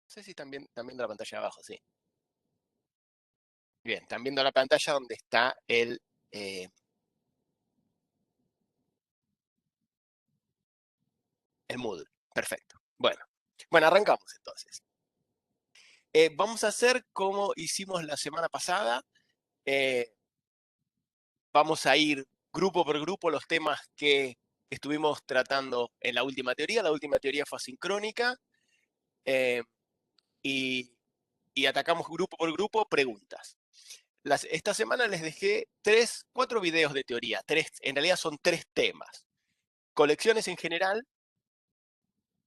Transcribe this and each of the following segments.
No sé si están viendo la pantalla de abajo, sí. Bien, están viendo la pantalla donde está eh, el Moodle. Perfecto. Bueno, arrancamos entonces. Vamos a hacer como hicimos la semana pasada. Eh, Vamos a ir grupo por grupo los temas que estuvimos tratando en la última teoría. La última teoría fue asincrónica. eh, y, y atacamos grupo por grupo preguntas. Esta semana les dejé cuatro videos de teoría. En realidad son tres temas. Colecciones en general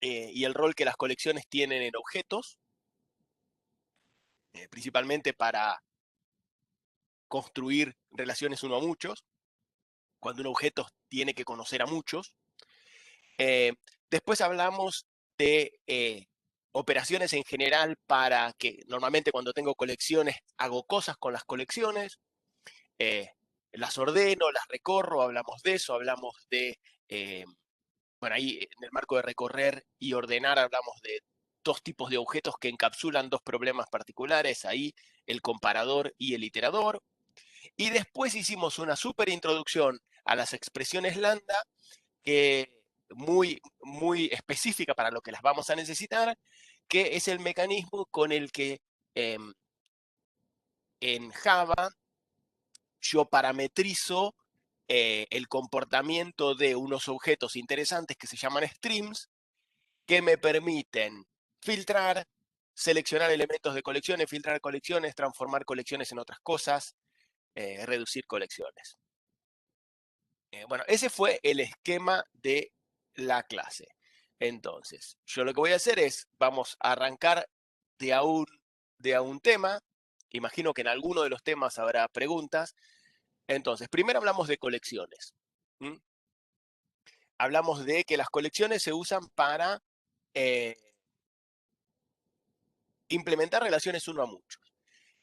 y el rol que las colecciones tienen en objetos, principalmente para construir relaciones uno a muchos, cuando un objeto tiene que conocer a muchos. Eh, Después hablamos de operaciones en general para que normalmente cuando tengo colecciones hago cosas con las colecciones, eh, las ordeno, las recorro, hablamos de eso, hablamos de, eh, bueno, ahí en el marco de recorrer y ordenar hablamos de dos tipos de objetos que encapsulan dos problemas particulares, ahí el comparador y el iterador. Y después hicimos una súper introducción a las expresiones lambda, que muy específica para lo que las vamos a necesitar, que es el mecanismo con el que en Java yo parametrizo el comportamiento de unos objetos interesantes que se llaman streams, que me permiten filtrar, seleccionar elementos de colecciones, filtrar colecciones, transformar colecciones en otras cosas, reducir colecciones. Bueno, ese fue el esquema de la clase. Entonces, yo lo que voy a hacer es, vamos a arrancar de a un tema. Imagino que en alguno de los temas habrá preguntas. Entonces, primero hablamos de colecciones. ¿Mm? Hablamos de que las colecciones se usan para eh, implementar relaciones uno a muchos.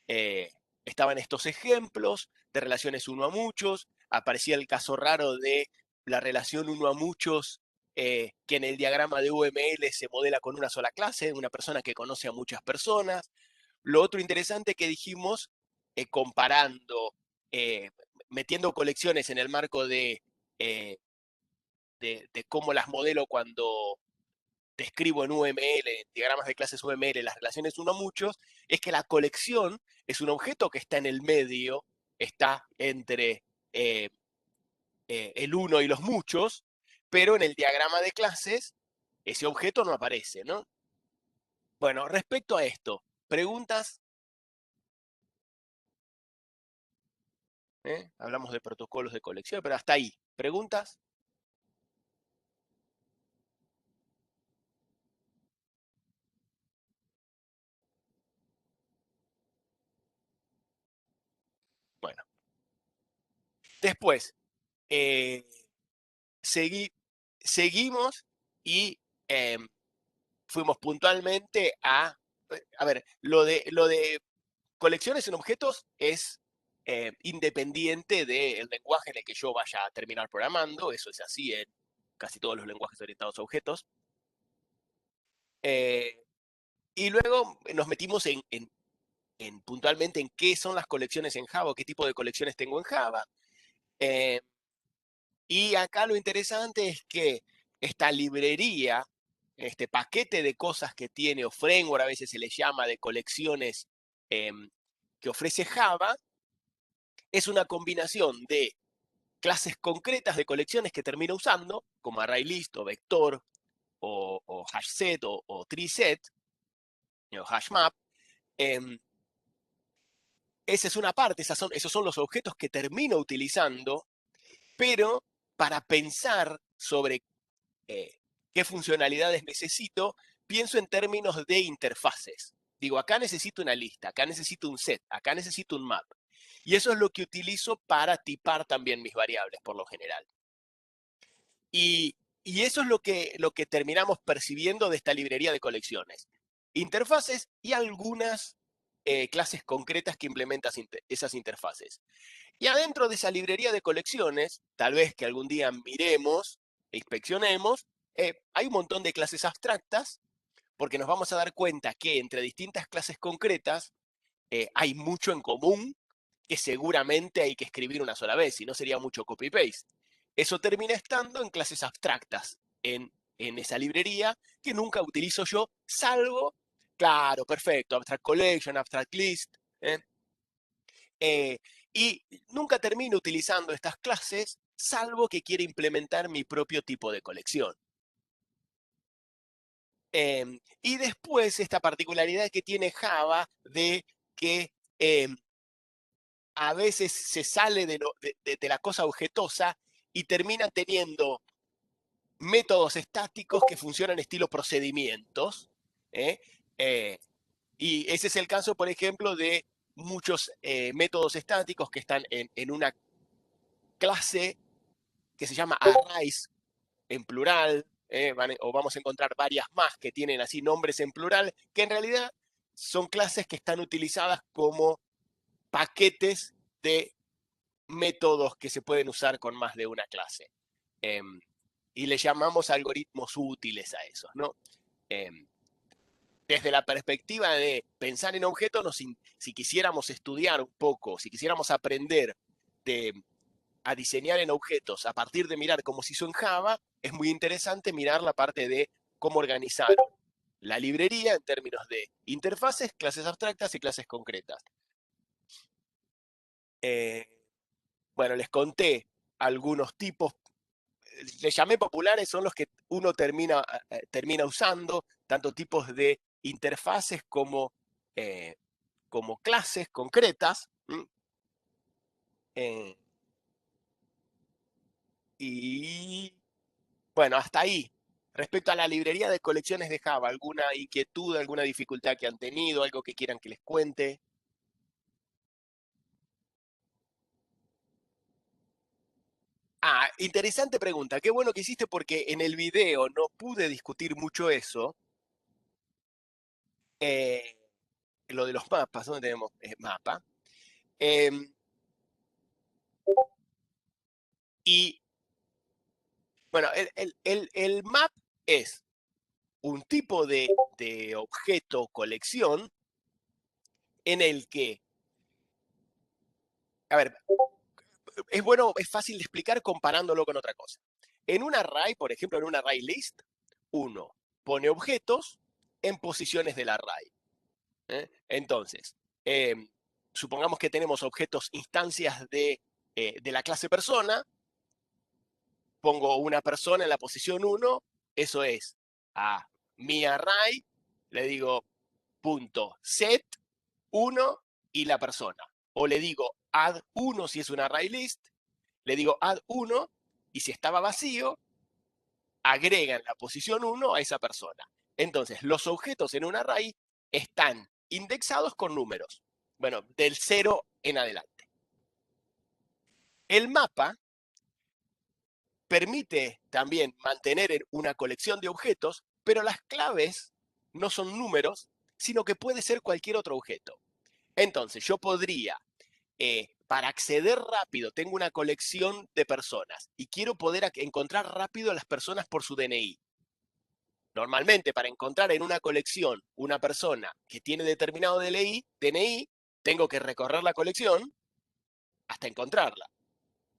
Eh, Estaban estos ejemplos de relaciones uno a muchos, aparecía el caso raro de la relación uno a muchos que en el diagrama de UML se modela con una sola clase, una persona que conoce a muchas personas. Lo otro interesante que dijimos, comparando, eh, metiendo colecciones en el marco eh, de cómo las modelo cuando describo en UML, en diagramas de clases UML, las relaciones uno a muchos, es que la colección es un objeto que está en el medio, está entre eh, el uno y los muchos, pero en el diagrama de clases ese objeto no aparece, ¿no? Bueno, respecto a esto, preguntas, hablamos de protocolos de colección, pero hasta ahí, preguntas. Bueno, después, eh, seguí, seguimos y eh, fuimos puntualmente a ver, lo de colecciones en objetos es independiente del lenguaje en el que yo vaya a terminar programando, eso es así en casi todos los lenguajes orientados a objetos. Eh, y luego nos metimos en puntualmente en qué son las colecciones en Java, qué tipo de colecciones tengo en Java. Eh, y acá lo interesante es que esta librería, este paquete de cosas que tiene, o framework a veces se le llama, de colecciones eh, que ofrece Java, es una combinación de clases concretas de colecciones que termino usando, como ArrayList o Vector o HashSet o TreeSet o HashMap. Eh, Esa es una parte, esos son los objetos que termino utilizando, pero para pensar sobre qué funcionalidades necesito, pienso en términos de interfaces. Digo, acá necesito una lista, acá necesito un set, acá necesito un map. Y eso es lo que utilizo para tipar también mis variables, por lo general. Y eso es lo que terminamos percibiendo de esta librería de colecciones. Interfaces y algunas clases concretas que implementan esas interfaces. Y adentro de esa librería de colecciones, tal vez que algún día miremos e inspeccionemos, hay un montón de clases abstractas, porque nos vamos a dar cuenta que entre distintas clases concretas hay mucho en común que seguramente hay que escribir una sola vez, si no sería mucho copy-paste. Eso termina estando en clases abstractas, en esa librería que nunca utilizo yo, salvo, claro, perfecto, Abstract Collection, Abstract List, y nunca termino utilizando estas clases, salvo que quiera implementar mi propio tipo de colección. Y después esta particularidad que tiene Java de que a veces se sale de la cosa objetosa y termina teniendo métodos estáticos que funcionan estilo procedimientos. ¿eh? Y ese es el caso, por ejemplo, de muchos métodos estáticos que están en una clase que se llama arrays en plural, o vamos a encontrar varias más que tienen así nombres en plural, que en realidad son clases que están utilizadas como paquetes de métodos que se pueden usar con más de una clase. Y le llamamos algoritmos útiles a esos, ¿no? Desde la perspectiva de pensar en objetos, si quisiéramos estudiar un poco, si quisiéramos aprender a diseñar en objetos a partir de mirar cómo se hizo en Java, es muy interesante mirar la parte de cómo organizar la librería en términos de interfaces, clases abstractas y clases concretas. Bueno, les conté algunos tipos, les llamé populares, son los que uno termina usando, tanto tipos de interfaces como clases concretas. Y bueno, hasta ahí. Respecto a la librería de colecciones de Java, ¿alguna inquietud, alguna dificultad que han tenido, algo que quieran que les cuente? Ah, interesante pregunta. Qué bueno que hiciste porque en el video no pude discutir mucho eso. Eh, lo de los mapas, ¿dónde tenemos mapa? Em, y bueno, el map es un tipo de objeto colección en el que, a ver, es bueno, es fácil de explicar comparándolo con otra cosa. En un array, por ejemplo, en un array list, uno pone objetos en posiciones del array. Entonces, supongamos que tenemos objetos, instancias de la clase persona, pongo una persona en la posición 1, eso es a mi array, le digo punto set 1 y la persona. O le digo add 1 si es un array list, le digo add 1 y si estaba vacío, agregan la posición 1 a esa persona. Entonces, los objetos en un array están indexados con números. Bueno, del 0 en adelante. El mapa permite también mantener una colección de objetos, pero las claves no son números, sino que puede ser cualquier otro objeto. Entonces, yo podría, para acceder rápido, tengo una colección de personas y quiero poder encontrar rápido a las personas por su DNI. Normalmente, para encontrar en una colección una persona que tiene determinado DNI, tengo que recorrer la colección hasta encontrarla.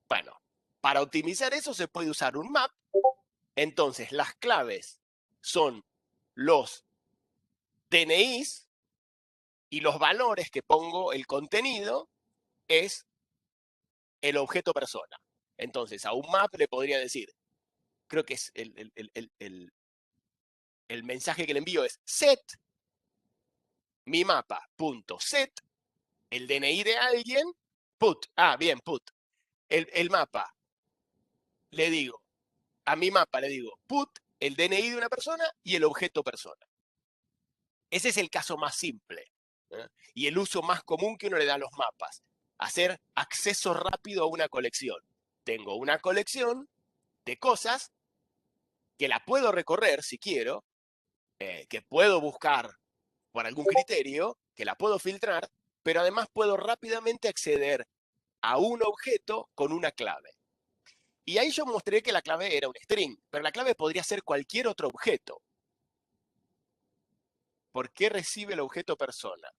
Bueno, para optimizar eso se puede usar un map. Entonces, las claves son los DNIs y los valores que pongo, el contenido, es el objeto persona. Entonces, a un map le podría decir, creo que es el mensaje que le envío es set mi mapa.set el DNI de alguien, put. El mapa, le digo, a mi mapa le digo put el DNI de una persona y el objeto persona. Ese es el caso más simple, y el uso más común que uno le da a los mapas. Hacer acceso rápido a una colección. Tengo una colección de cosas que la puedo recorrer si quiero, que puedo buscar por algún criterio, que la puedo filtrar, pero además puedo rápidamente acceder a un objeto con una clave. Y ahí yo mostré que la clave era un string, pero la clave podría ser cualquier otro objeto. ¿Por qué recibe el objeto persona?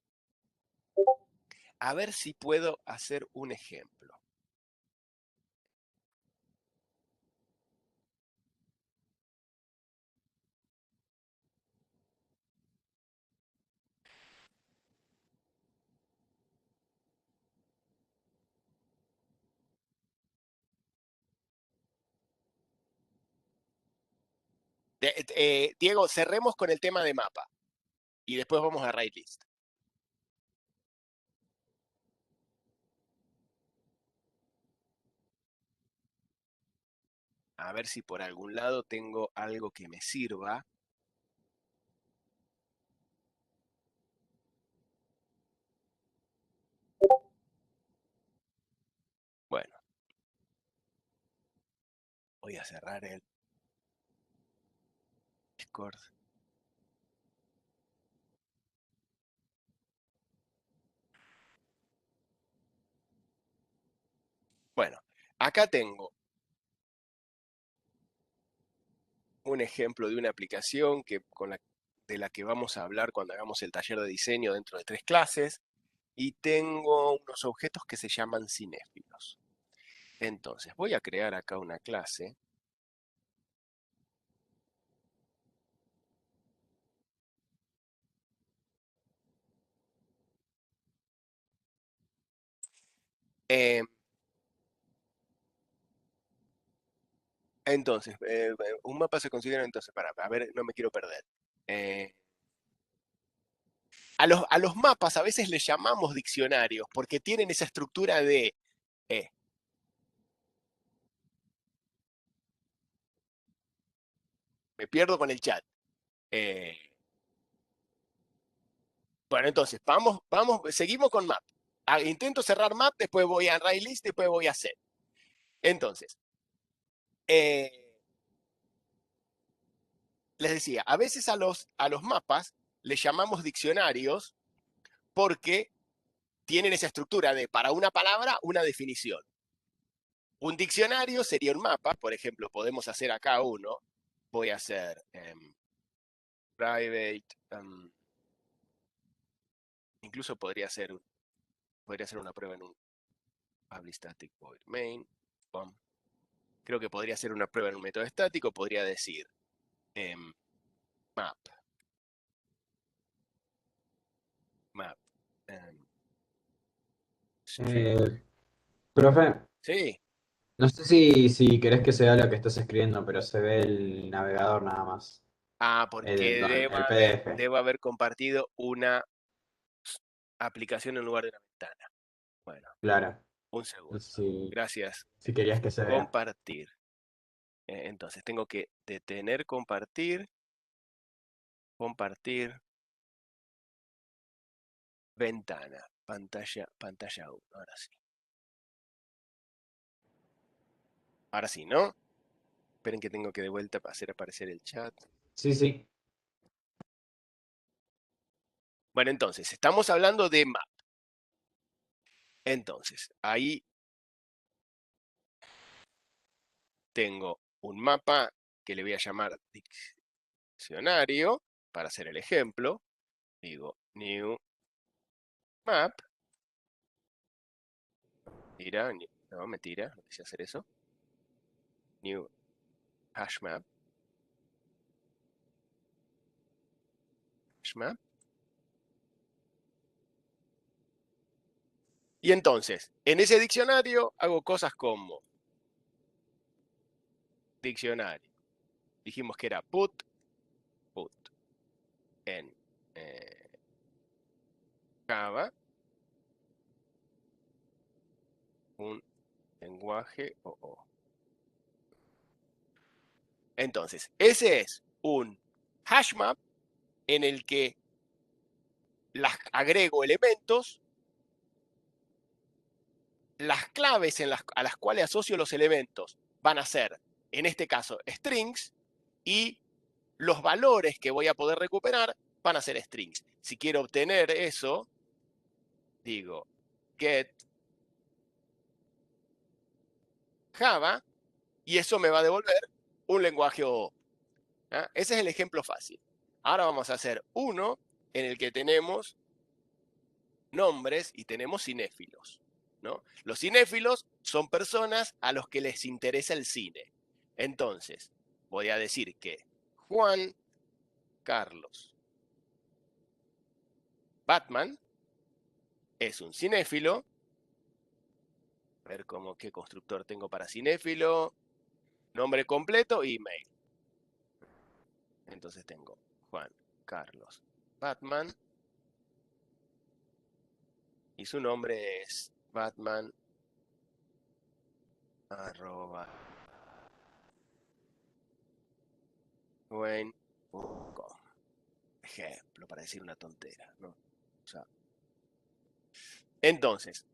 A ver si puedo hacer un ejemplo. Diego, cerremos con el tema de mapa y después vamos a RightList. A ver si por algún lado tengo algo que me sirva. Bueno, voy a cerrar el Discord. Bueno, acá tengo un ejemplo de una aplicación de la que vamos a hablar cuando hagamos el taller de diseño dentro de 3 clases. Y tengo unos objetos que se llaman cinéfilos. Entonces, voy a crear acá una clase. Eh, entonces, un mapa se considera entonces, para, a ver, no me quiero perder. Eh, a los mapas a veces les llamamos diccionarios porque tienen esa estructura de... eh, me pierdo con el chat. Eh, bueno, entonces, seguimos con map. Intento cerrar map, después voy a RightList, después voy a set. Entonces, eh, les decía, a veces a los mapas les llamamos diccionarios porque tienen esa estructura de para una palabra, una definición. Un diccionario sería un mapa, por ejemplo, podemos hacer acá uno. Voy a hacer private, incluso podría ser una prueba en un public static void main. Creo que podría ser una prueba en un método estático, podría decir map, map. String. Profe, Sí. no sé si querés que se vea lo que estás escribiendo, pero se ve el navegador nada más. Ah, porque El PDF. debo haber compartido una aplicación en lugar de una ventana. Bueno, Claro. un No segundo. sé Gracias. si querías que se vea. Compartir. Entonces tengo que detener compartir, compartir, ventana, pantalla 1. Ahora sí. Ahora sí, ¿no? Esperen que tengo que de vuelta para hacer aparecer el chat. Sí, sí. Bueno, entonces, estamos hablando de map. Entonces, ahí tengo un mapa que le voy a llamar diccionario para hacer el ejemplo. Digo new map. Tira, no, mentira, no quise hacer eso. New hash map. Hash map. Y entonces, en ese diccionario hago cosas como diccionario. Dijimos que era put en Java, un lenguaje OO. Entonces, ese es un hash map en el que agrego elementos, las claves a las cuales asocio los elementos van a ser, en este caso, strings, y los valores que voy a poder recuperar van a ser strings. Si quiero obtener eso, digo get Java, y eso me va a devolver un lenguaje OO. ¿Ah? Ese es el ejemplo fácil. Ahora vamos a hacer uno en el que tenemos nombres y tenemos cinéfilos, ¿no? Los cinéfilos son personas a los que les interesa el cine. Entonces, voy a decir que Juan Carlos Batman es un cinéfilo. A ver qué constructor tengo para cinéfilo. Nombre completo y email. Entonces tengo Juan Carlos Batman. Y su nombre es Batman @wayne.com. Ejemplo, para decir una tontera, ¿no? O sea, entonces,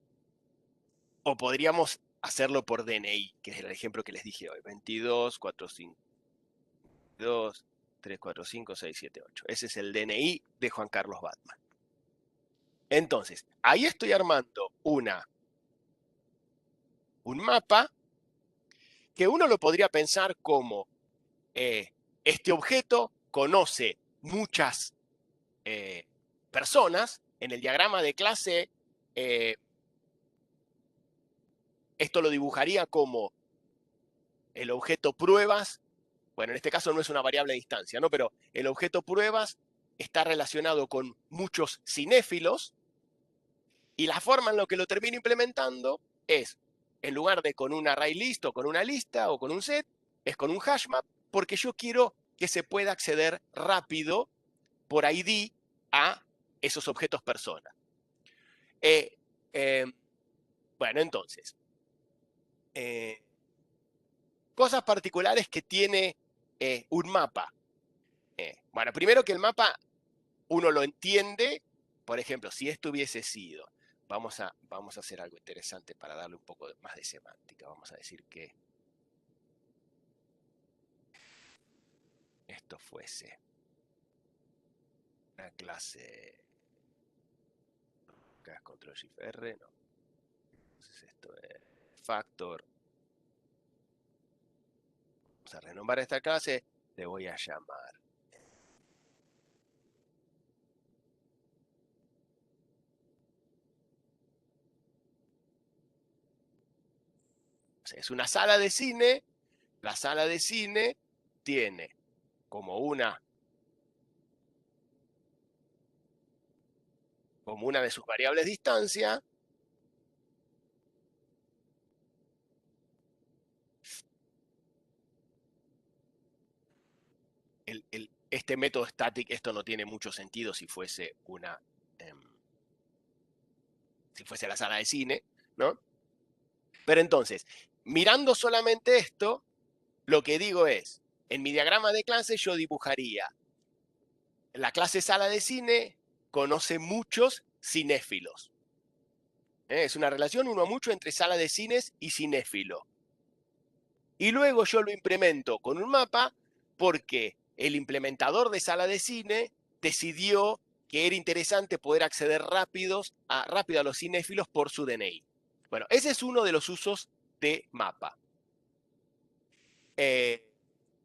o podríamos hacerlo por DNI, que es el ejemplo que les dije hoy. 22 45 2 3 4 5 6 7 8. Ese es el DNI de Juan Carlos Batman. Entonces, ahí estoy armando un mapa que uno lo podría pensar como este objeto conoce muchas personas. En el diagrama de clase, esto lo dibujaría como el objeto pruebas. Bueno, en este caso no es una variable de distancia, ¿no? Pero el objeto pruebas está relacionado con muchos cinéfilos y la forma en la que lo termino implementando es, en lugar de con un array list o con una lista o con un set, es con un hashmap, porque yo quiero que se pueda acceder rápido por ID a esos objetos personas. Bueno, entonces, cosas particulares que tiene un mapa. Bueno, primero que el mapa uno lo entiende. Por ejemplo, si esto hubiese sido, vamos a hacer algo interesante para darle un poco más de semántica. Vamos a decir que esto fuese una clase, acá es control shift R, no. Entonces esto es factor. Vamos a renombrar esta clase, le voy a llamar es una sala de cine. La sala de cine tiene como una de sus variables distancia este método static. Esto no tiene mucho sentido si fuese la sala de cine, ¿no? Pero entonces, mirando solamente esto, lo que digo es, en mi diagrama de clase yo dibujaría la clase sala de cine conoce muchos cinéfilos. Es una relación 1:mucho entre sala de cines y cinéfilo. Y luego yo lo implemento con un mapa porque el implementador de sala de cine decidió que era interesante poder acceder rápido a los cinéfilos por su DNI. Bueno, ese es uno de los usos de mapa.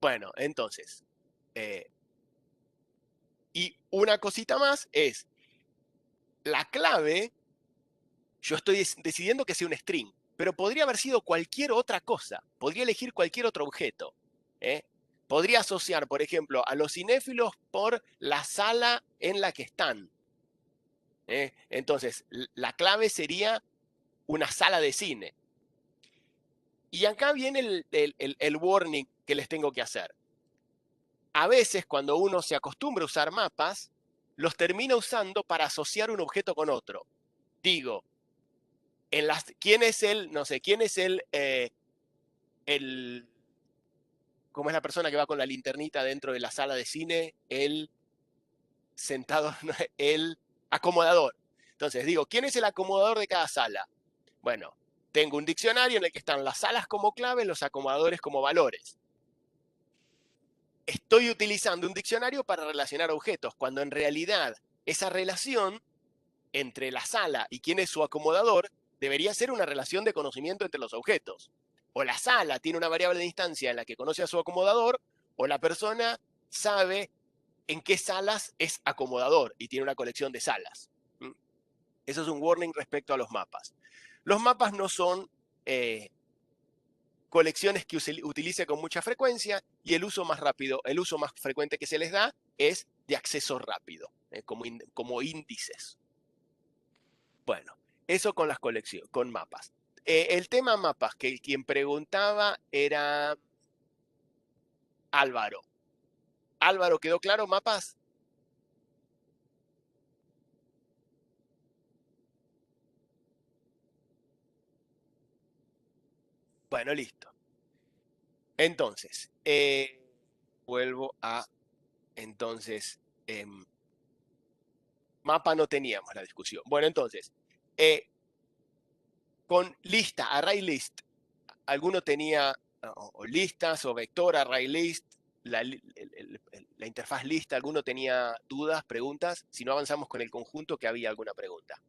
Bueno, entonces, y una cosita más es, la clave, yo estoy decidiendo que sea un string, pero podría haber sido cualquier otra cosa, podría elegir cualquier otro objeto. Podría asociar, por ejemplo, a los cinéfilos por la sala en la que están. Entonces, la clave sería una sala de cine. Y acá viene el warning que les tengo que hacer. A veces, cuando uno se acostumbra a usar mapas, los termina usando para asociar un objeto con otro. Digo, ¿quién es ¿cómo es la persona que va con la linternita dentro de la sala de cine? El sentado, el acomodador. Entonces digo, ¿quién es el acomodador de cada sala? Bueno, tengo un diccionario en el que están las salas como clave, los acomodadores como valores. Estoy utilizando un diccionario para relacionar objetos, cuando en realidad esa relación entre la sala y quién es su acomodador debería ser una relación de conocimiento entre los objetos. O la sala tiene una variable de instancia en la que conoce a su acomodador, o la persona sabe en qué salas es acomodador y tiene una colección de salas. Eso es un warning respecto a los mapas. Los mapas no son colecciones que utilice con mucha frecuencia y el uso más rápido, el uso más frecuente que se les da es de acceso rápido, como índices. Bueno, eso con las colecciones, con mapas. El tema mapas, que quien preguntaba era Álvaro. Álvaro, ¿quedó claro mapas? Bueno, listo. Entonces, vuelvo a, entonces, mapa no teníamos la discusión. Bueno, entonces, con lista, array list, alguno tenía o listas o vector, array list, la interfaz lista, alguno tenía dudas, preguntas. Si no avanzamos con el conjunto, que había alguna pregunta.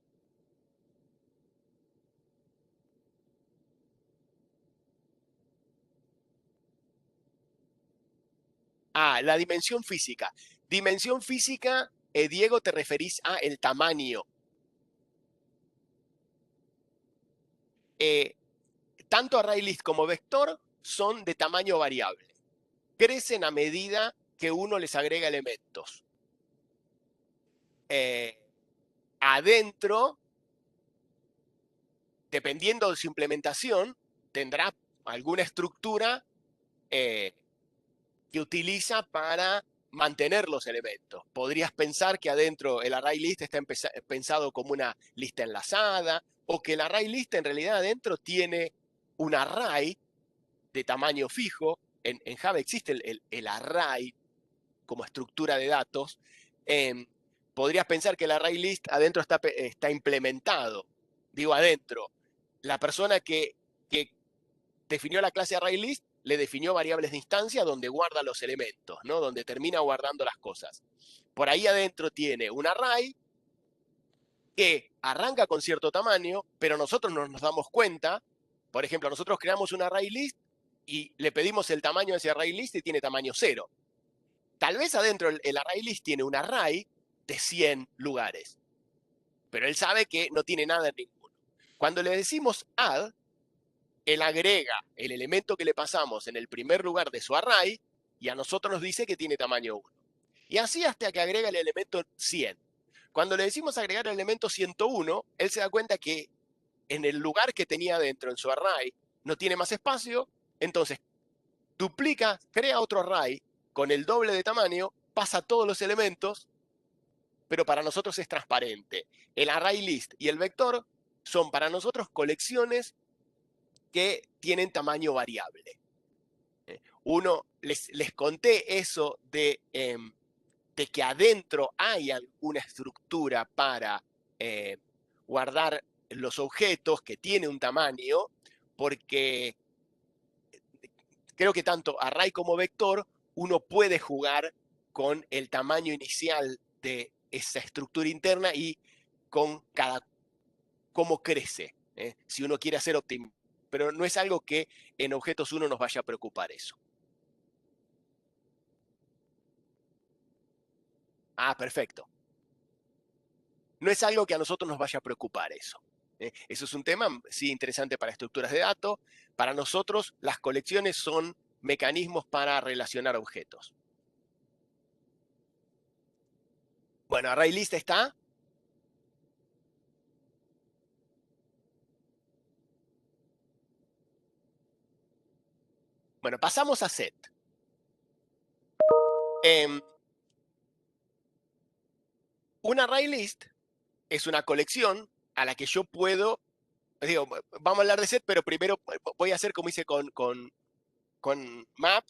Ah, la dimensión física. Dimensión física, Diego, te referís a el tamaño. Tanto array list como vector son de tamaño variable. Crecen a medida que uno les agrega elementos. Adentro, dependiendo de su implementación, tendrá alguna estructura que utiliza para mantener los elementos. Podrías pensar que adentro el array list está pensado como una lista enlazada, o que el array list en realidad adentro tiene un array de tamaño fijo. En Java existe el array como estructura de datos. Podrías pensar que el array list adentro está implementado. Digo adentro. La persona que definió la clase ArrayList, le definió variables de instancia donde guarda los elementos, ¿no? Donde termina guardando las cosas. Por ahí adentro tiene un array que arranca con cierto tamaño, pero nosotros no nos damos cuenta. Por ejemplo, nosotros creamos un ArrayList y le pedimos el tamaño de ese ArrayList y tiene tamaño 0. Tal vez adentro el ArrayList tiene un array de 100 lugares, pero él sabe que no tiene nada en ninguno. Cuando le decimos add, él agrega el elemento que le pasamos en el primer lugar de su array y a nosotros nos dice que tiene tamaño 1. Y así hasta que agrega el elemento 100. Cuando le decimos agregar el elemento 101, él se da cuenta que en el lugar que tenía dentro en su array no tiene más espacio, entonces duplica, crea otro array con el doble de tamaño, pasa todos los elementos, pero para nosotros es transparente. El array list y el vector son para nosotros colecciones que tienen tamaño variable. Uno, les conté eso de que adentro hay alguna estructura para guardar los objetos que tiene un tamaño, porque creo que tanto array como vector uno puede jugar con el tamaño inicial de esa estructura interna y con cómo crece, si uno quiere hacer optimización. Pero no es algo que en objetos 1 nos vaya a preocupar eso. Ah, perfecto. No es algo que a nosotros nos vaya a preocupar eso. Eso es un tema, sí, interesante para estructuras de datos. Para nosotros, las colecciones son mecanismos para relacionar objetos. Bueno, ArrayList está. Bueno, pasamos a set. Un ArrayList es una colección a la que yo puedo, digo, vamos a hablar de set, pero primero voy a hacer como hice con map.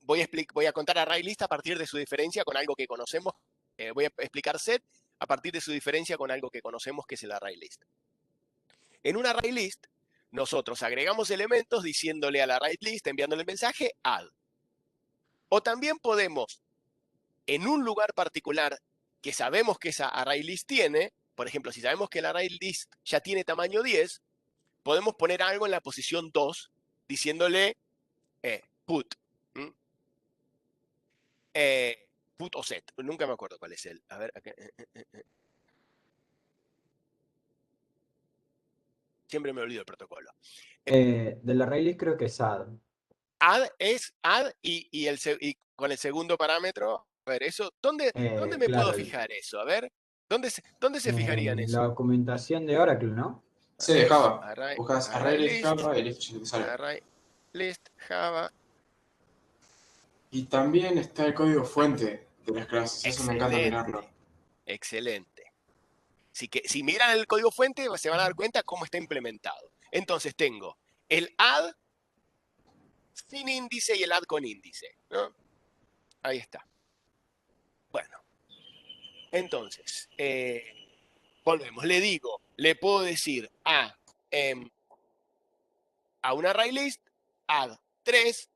Voy a contar ArrayList a partir de su diferencia con algo que conocemos. Voy a explicar set a partir de su diferencia con algo que conocemos, que es el ArrayList. En un ArrayList, nosotros agregamos elementos diciéndole al ArrayList, enviándole el mensaje add. O también podemos, en un lugar particular que sabemos que esa ArrayList tiene, por ejemplo, si sabemos que el ArrayList ya tiene tamaño 10, podemos poner algo en la posición 2 diciéndole put. put o set. Nunca me acuerdo cuál es el. A ver, acá, siempre me olvido el protocolo. De la ArrayList creo que es add. Add es add y con el segundo parámetro. A ver, eso, ¿dónde me puedo Claro, fijar eso? A ver, ¿dónde se fijaría en en la eso? documentación de Oracle, ¿no? A Sí, de ver, Java. array, Buscas array ArrayList list, Java y listo, ya te sale. array list, Java. Y también está el código fuente de las clases, eso me encanta mirarlo. Excelente, excelente. Si miran el código fuente, se van a dar cuenta cómo está implementado. Entonces tengo el add sin índice y el add con índice, ¿no? Ahí está. Bueno, entonces, volvemos. Le puedo decir a una array list, add 3,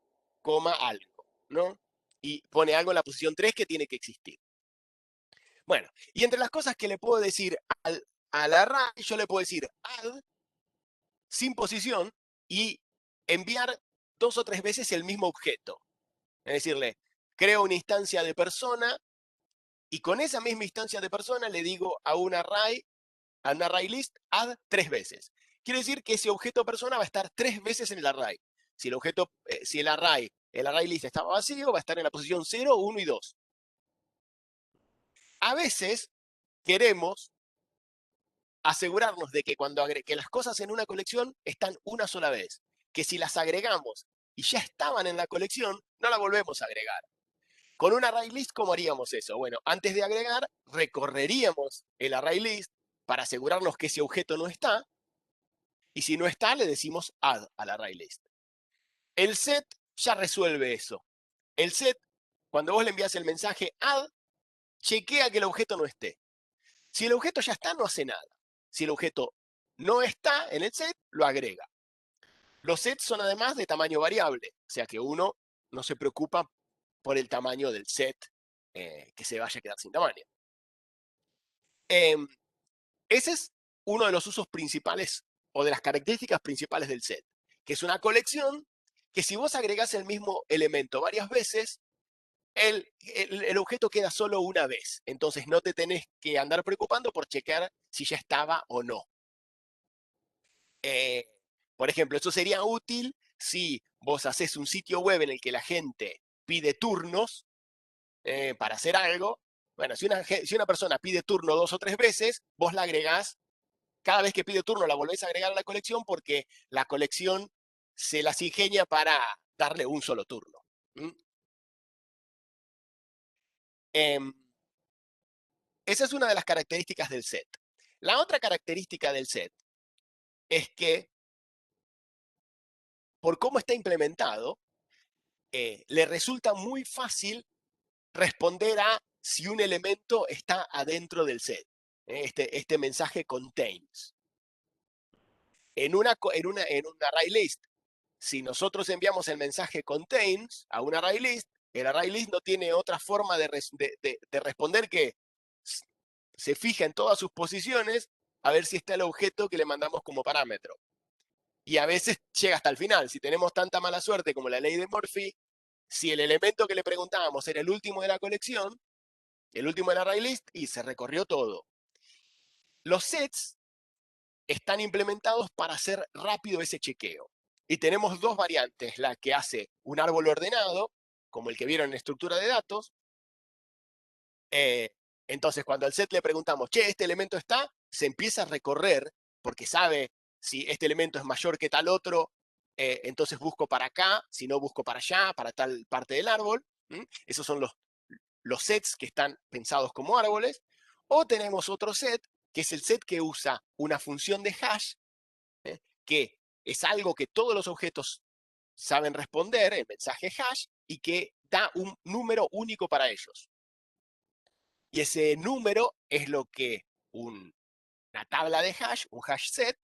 algo, ¿no? Y pone algo en la posición 3 que tiene que existir. Bueno, y entre las cosas que le puedo decir al array, yo le puedo decir add sin posición y enviar 2 o 3 veces el mismo objeto. Es decirle, creo una instancia de persona y con esa misma instancia de persona le digo a un array list, add 3 veces. Quiere decir que ese objeto persona va a estar 3 veces en el array. Si el array list estaba vacío, va a estar en la posición 0, 1 y 2. A veces queremos asegurarnos de que que las cosas en una colección están una sola vez. Que si las agregamos y ya estaban en la colección, no la volvemos a agregar. Con un array list, ¿cómo haríamos eso? Bueno, antes de agregar, recorreríamos el array list para asegurarnos que ese objeto no está. Y si no está, le decimos add al array list. El set ya resuelve eso. El set, cuando vos le envías el mensaje add, chequea que el objeto no esté. Si el objeto ya está, no hace nada. Si el objeto no está en el set, lo agrega. Los sets son además de tamaño variable, o sea que uno no se preocupa por el tamaño del set que se vaya a quedar sin tamaño. Ese es uno de los usos principales o de las características principales del set, que es una colección que si vos agregás el mismo elemento varias veces, el objeto queda solo una vez. Entonces no te tenés que andar preocupando por chequear si ya estaba o no. Por ejemplo, eso sería útil si vos haces un sitio web en el que la gente pide turnos para hacer algo. Bueno, si una persona pide turno 2 o 3 veces, vos la agregás. Cada vez que pide turno la volvés a agregar a la colección porque la colección se las ingenia para darle un solo turno. Esa es una de las características del set. La otra característica del set es que, por cómo está implementado, le resulta muy fácil responder a si un elemento está adentro del set. Este mensaje contains. En un array list, si nosotros enviamos el mensaje contains a un array list, el array list no tiene otra forma de responder que se fija en todas sus posiciones a ver si está el objeto que le mandamos como parámetro. Y a veces llega hasta el final. Si tenemos tanta mala suerte como la ley de Murphy, si el elemento que le preguntábamos era el último de la colección, el último del array list, y se recorrió todo. Los sets están implementados para hacer rápido ese chequeo. Y tenemos dos variantes, la que hace un árbol ordenado, como el que vieron en estructura de datos. Entonces, cuando al set le preguntamos, che, ¿este elemento está? Se empieza a recorrer, porque sabe si este elemento es mayor que tal otro, entonces busco para acá, si no busco para allá, para tal parte del árbol. Esos son los sets que están pensados como árboles. O tenemos otro set, que es el set que usa una función de hash, que es algo que todos los objetos saben responder, el mensaje hash, y que da un número único para ellos. Y ese número es lo que una tabla de hash, un hash set,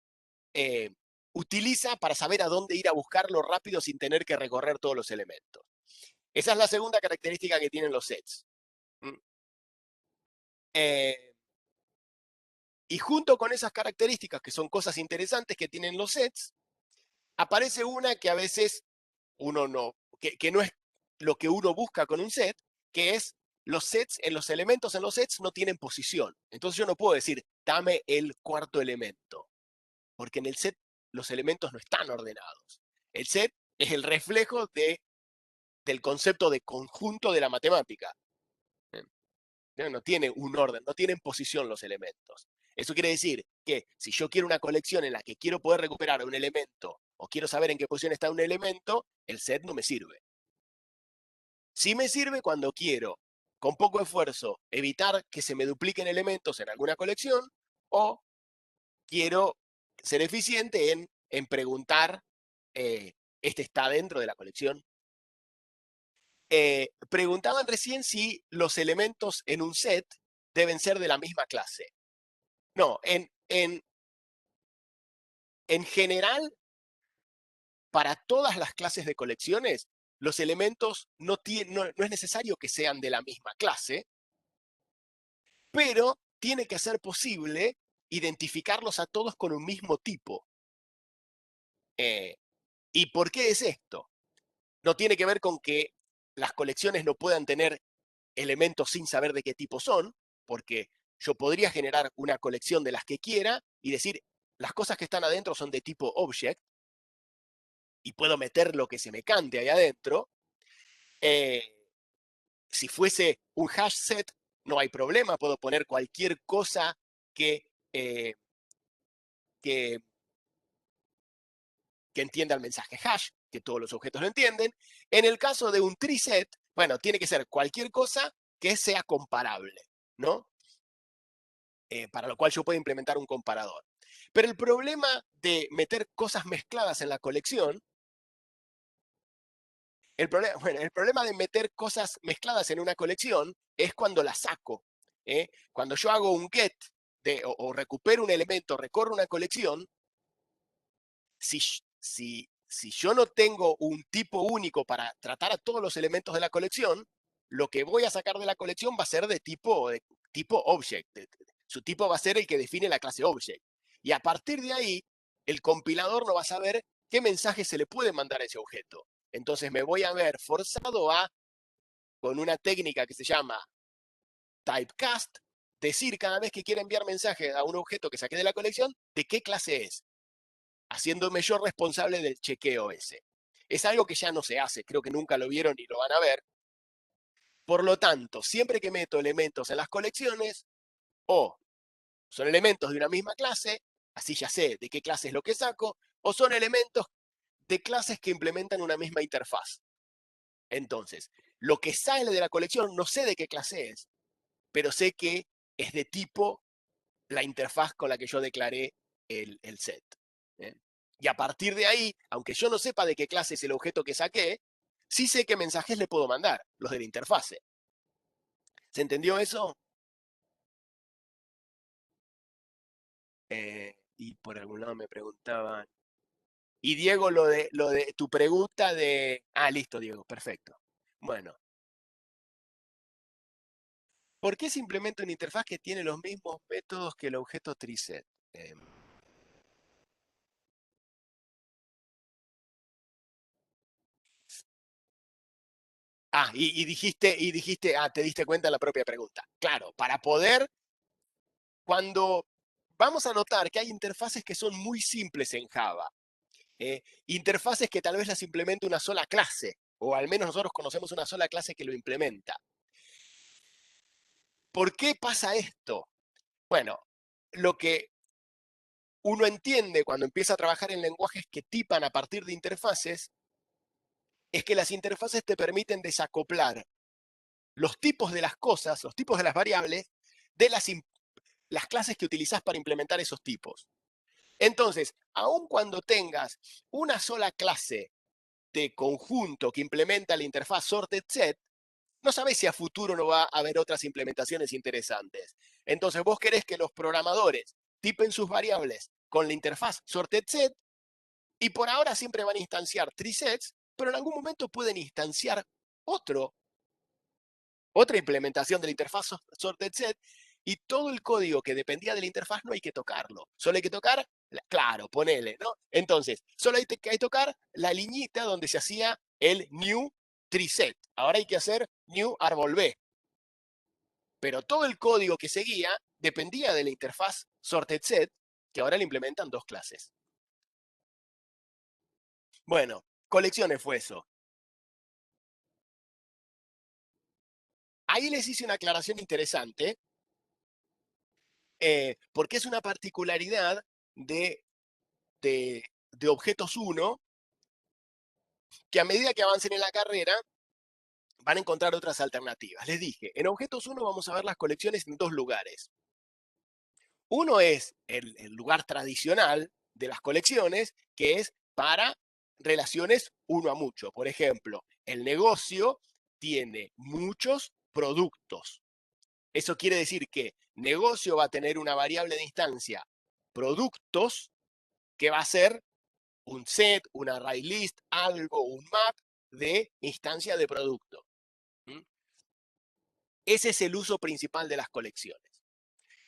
utiliza para saber a dónde ir a buscarlo rápido sin tener que recorrer todos los elementos. Esa es la segunda característica que tienen los sets. Y junto con esas características, que son cosas interesantes que tienen los sets, aparece una que a veces uno no, que no es lo que uno busca con un set, que es los sets, en los elementos en los sets no tienen posición. Entonces yo no puedo decir, dame el cuarto elemento, porque en el set los elementos no están ordenados. El set es el reflejo del concepto de conjunto de la matemática. No tiene un orden, no tienen posición los elementos. Eso quiere decir que si yo quiero una colección en la que quiero poder recuperar un elemento o quiero saber en qué posición está un elemento, el set no me sirve. Sí me sirve cuando quiero, con poco esfuerzo, evitar que se me dupliquen elementos en alguna colección o quiero ser eficiente en preguntar, ¿este está dentro de la colección? Preguntaban recién si los elementos en un set deben ser de la misma clase. No, en general, para todas las clases de colecciones, los elementos no es necesario que sean de la misma clase, pero tiene que ser posible identificarlos a todos con un mismo tipo. ¿Y por qué es esto? No tiene que ver con que las colecciones no puedan tener elementos sin saber de qué tipo son, porque yo podría generar una colección de las que quiera y decir, las cosas que están adentro son de tipo object, y puedo meter lo que se me cante ahí adentro. Si fuese un hash set, no hay problema, puedo poner cualquier cosa que, que, que entienda el mensaje hash, que todos los objetos lo entienden. En el caso de un tree set, bueno, tiene que ser cualquier cosa que sea comparable, ¿no? Para lo cual yo puedo implementar un comparador. Pero el problema de meter cosas mezcladas en la colección, el problema de meter cosas mezcladas en una colección es cuando la saco. Cuando yo hago un get o recupero un elemento, recorro una colección, si yo no tengo un tipo único para tratar a todos los elementos de la colección, lo que voy a sacar de la colección va a ser de tipo object. Su tipo va a ser el que define la clase object. Y a partir de ahí, el compilador no va a saber qué mensaje se le puede mandar a ese objeto. Entonces me voy a ver forzado a, con una técnica que se llama typecast, decir cada vez que quiera enviar mensaje a un objeto que saqué de la colección, de qué clase es, haciéndome yo responsable del chequeo ese. Es algo que ya no se hace, creo que nunca lo vieron ni lo van a ver. Por lo tanto, siempre que meto elementos en las colecciones, o son elementos de una misma clase, así ya sé de qué clase es lo que saco, o son elementos de clases que implementan una misma interfaz. Entonces, lo que sale de la colección no sé de qué clase es, pero sé que es de tipo la interfaz con la que yo declaré el set. Y a partir de ahí, aunque yo no sepa de qué clase es el objeto que saqué, sí sé qué mensajes le puedo mandar, los de la interfase. ¿Se entendió eso? Y por algún lado me preguntaban. Y Diego, lo de tu pregunta de. Ah, listo, Diego, perfecto. Bueno. ¿Por qué se implementa una interfaz que tiene los mismos métodos que el objeto TreeSet? dijiste, te diste cuenta de la propia pregunta. Claro, para poder, cuando vamos a notar que hay interfaces que son muy simples en Java, interfaces que tal vez las implementa una sola clase, o al menos nosotros conocemos una sola clase que lo implementa. ¿Por qué pasa esto? Bueno, lo que uno entiende cuando empieza a trabajar en lenguajes que tipan a partir de interfaces es que las interfaces te permiten desacoplar los tipos de las cosas, los tipos de las variables, de las clases que utilizás para implementar esos tipos. Entonces, aun cuando tengas una sola clase de conjunto que implementa la interfaz sorted set, no sabés si a futuro no va a haber otras implementaciones interesantes. Entonces, vos querés que los programadores tipen sus variables con la interfaz sorted set y por ahora siempre van a instanciar treesets, pero en algún momento pueden instanciar otra implementación de la interfaz sorted set, y todo el código que dependía de la interfaz no hay que tocarlo. Solo hay que tocar, claro, ponele, ¿no? Entonces, solo hay que tocar la liñita donde se hacía el new treeset. Ahora hay que hacer new árbol B. Pero todo el código que seguía dependía de la interfaz sorted set, que ahora le implementan 2 clases. Bueno, colecciones fue eso. Ahí les hice una aclaración interesante, porque es una particularidad de objetos 1, que a medida que avancen en la carrera van a encontrar otras alternativas. Les dije, en objetos 1 vamos a ver las colecciones en 2 lugares. Uno es el lugar tradicional de las colecciones, que es para relaciones uno a mucho. Por ejemplo, el negocio tiene muchos productos. Eso quiere decir que negocio va a tener una variable de instancia productos, que va a ser un set, un array list, algo, un map de instancia de producto. Ese es el uso principal de las colecciones.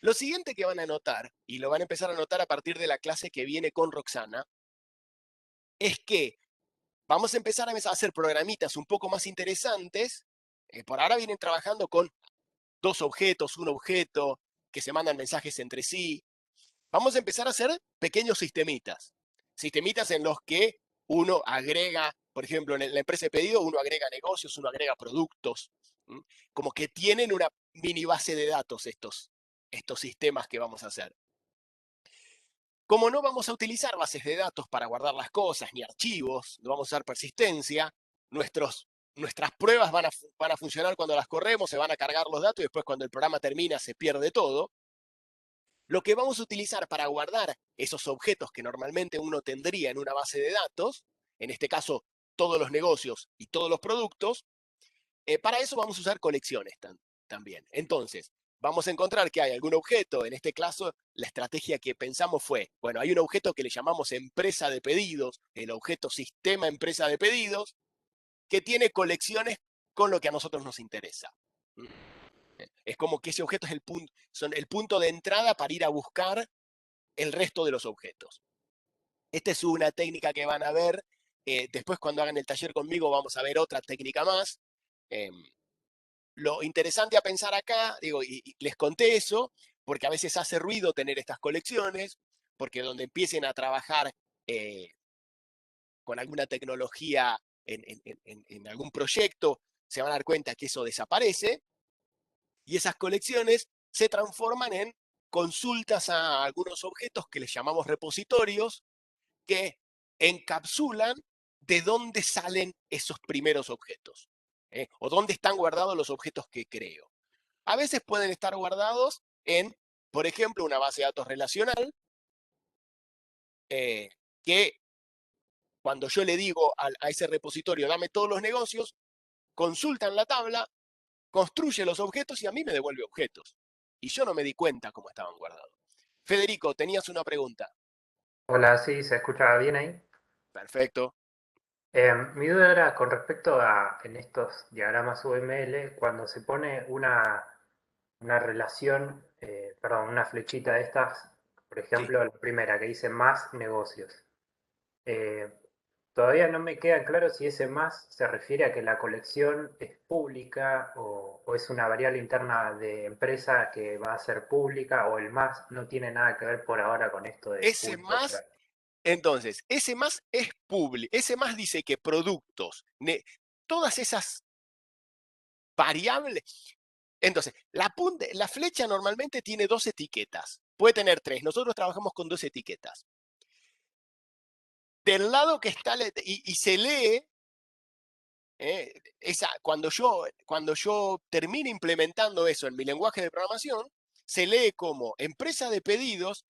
Lo siguiente que van a notar, y lo van a empezar a notar a partir de la clase que viene con Roxana, es que vamos a empezar a hacer programitas un poco más interesantes. Por ahora vienen trabajando con 2 objetos, un objeto, que se mandan mensajes entre sí. Vamos a empezar a hacer pequeños sistemitas. Sistemitas en los que uno agrega, por ejemplo, en la empresa de pedido, uno agrega negocios, uno agrega productos. Como que tienen una mini base de datos estos sistemas que vamos a hacer. Como no vamos a utilizar bases de datos para guardar las cosas, ni archivos, no vamos a usar persistencia, nuestras pruebas van a funcionar cuando las corremos, se van a cargar los datos y después cuando el programa termina se pierde todo. Lo que vamos a utilizar para guardar esos objetos que normalmente uno tendría en una base de datos, en este caso todos los negocios y todos los productos, para eso vamos a usar colecciones también. Entonces, vamos a encontrar que hay algún objeto, en este caso, la estrategia que pensamos fue, bueno, hay un objeto que le llamamos empresa de pedidos, el objeto sistema empresa de pedidos, que tiene colecciones con lo que a nosotros nos interesa. Es como que ese objeto es el punto de entrada para ir a buscar el resto de los objetos. Esta es una técnica que van a ver. Después, cuando hagan el taller conmigo, vamos a ver otra técnica más. Lo interesante a pensar acá, digo, y les conté eso, porque a veces hace ruido tener estas colecciones, porque donde empiecen a trabajar con alguna tecnología en algún proyecto, se van a dar cuenta que eso desaparece, y esas colecciones se transforman en consultas a algunos objetos que les llamamos repositorios, que encapsulan de dónde salen esos primeros objetos, o dónde están guardados los objetos que creo. A veces pueden estar guardados en, por ejemplo, una base de datos relacional, que cuando yo le digo a ese repositorio, dame todos los negocios, consultan la tabla, construye los objetos y a mí me devuelve objetos. Y yo no me di cuenta cómo estaban guardados. Federico, tenías una pregunta. Hola, sí, ¿se escucha bien ahí? Perfecto. Mi duda era con respecto a, en estos diagramas UML, cuando se pone una relación, perdón, una flechita de estas, por Sí. ejemplo, la primera que dice más negocios. Eh, Todavía no me queda claro si ese más se refiere a que la colección es pública o es una variable interna de empresa que va a ser pública, o el más no tiene nada que ver por ahora con esto de Ese público. más, entonces, ese más es público. Ese más dice que productos, todas esas variables. Entonces, la flecha normalmente tiene 2 etiquetas. Puede tener 3. Nosotros trabajamos con 2 etiquetas. Del lado que está, y se lee, cuando yo termine implementando eso en mi lenguaje de programación, se lee como empresa de pedidos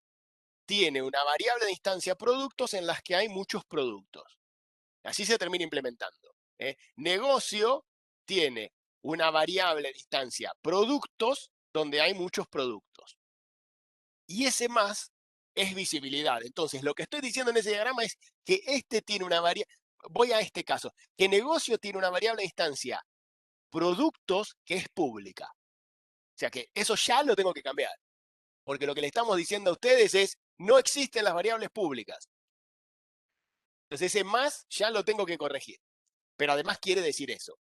tiene una variable de instancia productos en las que hay muchos productos. Así se termina implementando. Negocio tiene una variable de instancia productos donde hay muchos productos. Y ese más es visibilidad. Entonces, lo que estoy diciendo en ese diagrama es que este tiene una variable, voy a este caso, que negocio tiene una variable de instancia productos que es pública. O sea que eso ya lo tengo que cambiar. Porque lo que le estamos diciendo a ustedes es, no existen las variables públicas. Entonces ese más ya lo tengo que corregir. Pero además quiere decir eso.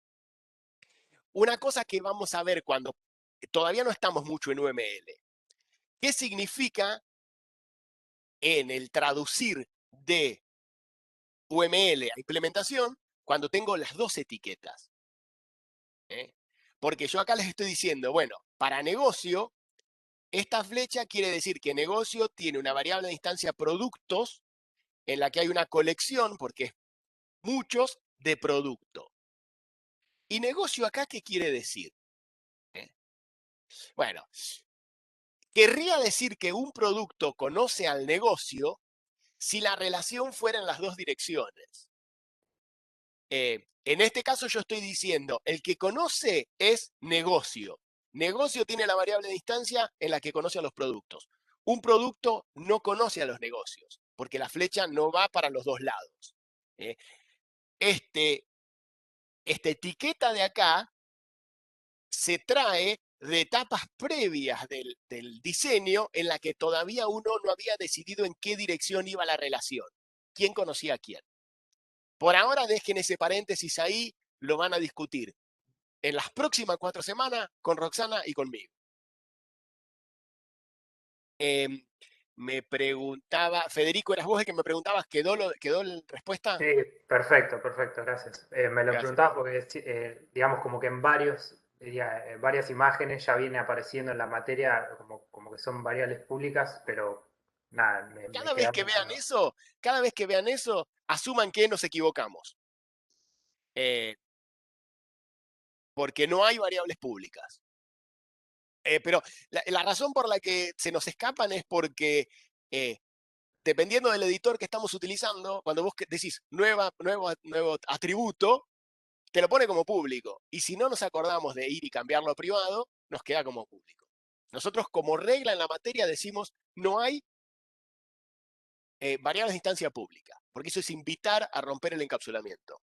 Una cosa que vamos a ver cuando todavía no estamos mucho en UML. ¿Qué significa en el traducir de UML a implementación cuando tengo las dos etiquetas? Porque yo acá les estoy diciendo, bueno, para negocio, esta flecha quiere decir que negocio tiene una variable de instancia productos en la que hay una colección, porque es muchos, de producto. ¿Y negocio acá qué quiere decir? Bueno, querría decir que un producto conoce al negocio si la relación fuera en las dos direcciones. En este caso yo estoy diciendo, el que conoce es negocio. Negocio tiene la variable de instancia en la que conoce a los productos. Un producto no conoce a los negocios, porque la flecha no va para los dos lados. Esta etiqueta de acá se trae de etapas previas del diseño en la que todavía uno no había decidido en qué dirección iba la relación. ¿Quién conocía a quién? Por ahora dejen ese paréntesis ahí, lo van a discutir en las próximas 4 semanas con Roxana y conmigo. Me preguntaba, Federico, ¿eras vos el que me preguntabas? ¿Quedó la respuesta? Sí, perfecto, gracias. Me lo Gracias. preguntaba porque, digamos, como que en varias imágenes ya viene apareciendo en la materia como que son variables públicas, pero nada, me Cada vez que vean eso, asuman que nos equivocamos. Porque no hay variables públicas. Pero la razón por la que se nos escapan es porque dependiendo del editor que estamos utilizando, cuando vos decís nuevo atributo, te lo pone como público. Y si no nos acordamos de ir y cambiarlo a privado, nos queda como público. Nosotros como regla en la materia decimos no hay variables de instancia pública, porque eso es invitar a romper el encapsulamiento.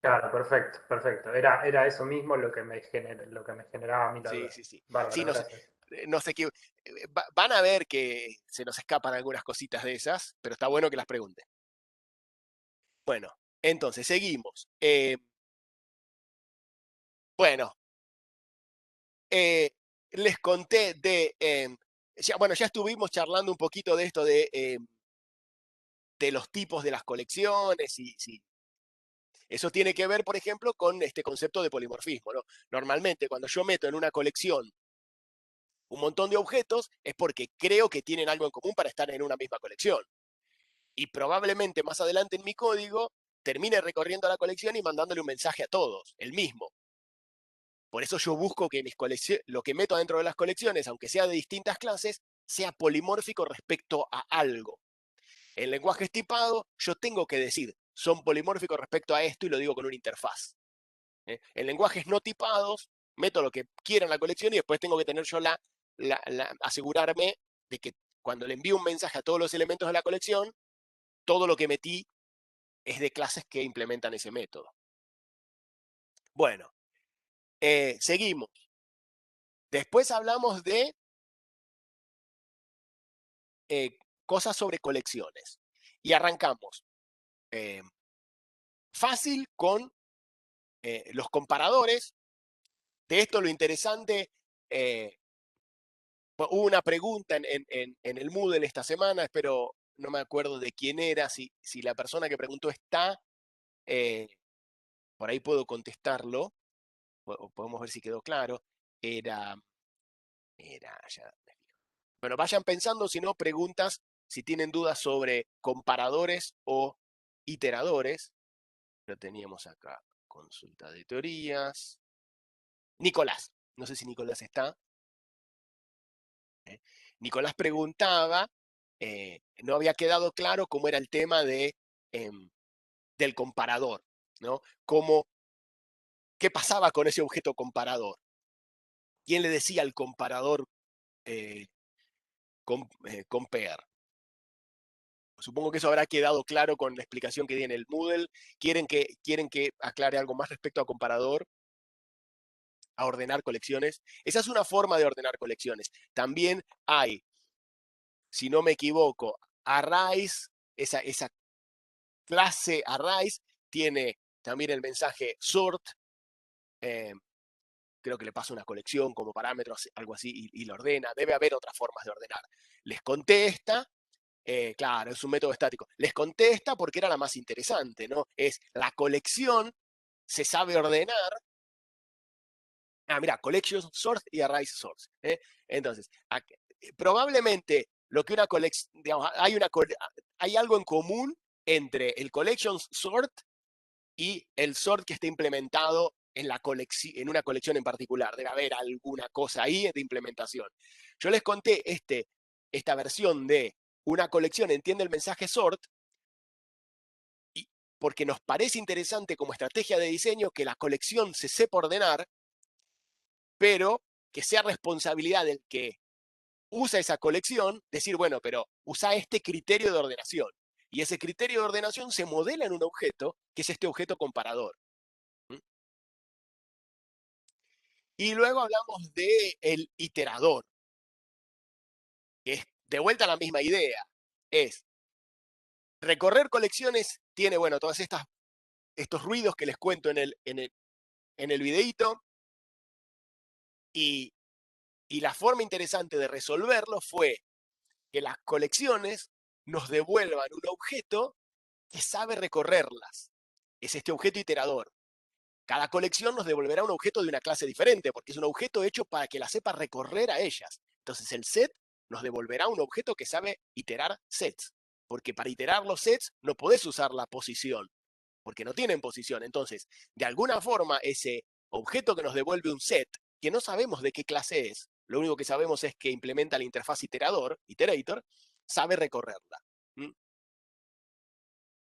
Claro, perfecto. Era eso mismo lo que me generaba a mí la duda. Sí. Bárbaro, Sí, gracias. van a ver que se nos escapan algunas cositas de esas, pero está bueno que las pregunten. Bueno, entonces seguimos. Bueno, les conté de... ya estuvimos charlando un poquito de esto de los tipos de las colecciones y eso tiene que ver, por ejemplo, con este concepto de polimorfismo, ¿no? Normalmente, cuando yo meto en una colección un montón de objetos, es porque creo que tienen algo en común para estar en una misma colección. Y probablemente más adelante en mi código termine recorriendo la colección y mandándole un mensaje a todos, el mismo. Por eso yo busco que lo que meto dentro de las colecciones, aunque sea de distintas clases, sea polimórfico respecto a algo. En lenguajes tipados, yo tengo que decir, son polimórficos respecto a esto y lo digo con una interfaz. En lenguajes no tipados, meto lo que quiera en la colección y después tengo que tener yo asegurarme de que cuando le envío un mensaje a todos los elementos de la colección, todo lo que metí es de clases que implementan ese método. Bueno, seguimos. Después hablamos de cosas sobre colecciones. Y arrancamos fácil con los comparadores. De esto lo interesante, hubo una pregunta en el Moodle esta semana, espero, no me acuerdo de quién era, si la persona que preguntó está, por ahí puedo contestarlo, podemos ver si quedó claro. Bueno, vayan pensando, si no, preguntas, si tienen dudas sobre comparadores o iteradores. Lo teníamos acá, consulta de teorías. Nicolás, no sé si Nicolás está. Nicolás preguntaba, no había quedado claro cómo era el tema del comparador, ¿no? ¿Qué pasaba con ese objeto comparador? ¿Quién le decía al comparador compare? Supongo que eso habrá quedado claro con la explicación que di en el Moodle. ¿Quieren que aclare algo más respecto a comparador? A ordenar colecciones. Esa es una forma de ordenar colecciones. También hay, si no me equivoco, arrays, esa clase arrays tiene también el mensaje sort, que creo que le pasa una colección como parámetros, algo así, y lo ordena. Debe haber otras formas de ordenar. Les contesta, claro, es un método estático. Les contesta porque era la más interesante, ¿no? Es la colección, se sabe ordenar. Ah, mira, collection source y array source. Entonces, probablemente lo que una colección, digamos, hay algo en común entre el collection sort y el sort que está implementado en una colección en particular. Debe haber alguna cosa ahí de implementación. Yo les conté esta versión de una colección entiende el mensaje sort porque nos parece interesante como estrategia de diseño que la colección se sepa ordenar, pero que sea responsabilidad del que usa esa colección, decir, bueno, pero usa este criterio de ordenación. Y ese criterio de ordenación se modela en un objeto, que es este objeto comparador. Y luego hablamos del iterador, que es de vuelta la misma idea. Es recorrer colecciones, tiene, bueno, todas estos ruidos que les cuento en el videíto, y la forma interesante de resolverlo fue que las colecciones nos devuelvan un objeto que sabe recorrerlas. Es este objeto iterador. Cada colección nos devolverá un objeto de una clase diferente, porque es un objeto hecho para que la sepa recorrer a ellas. Entonces el set nos devolverá un objeto que sabe iterar sets, porque para iterar los sets no podés usar la posición, porque no tienen posición. Entonces, de alguna forma, ese objeto que nos devuelve un set, que no sabemos de qué clase es, lo único que sabemos es que implementa la interfaz iterator, sabe recorrerla.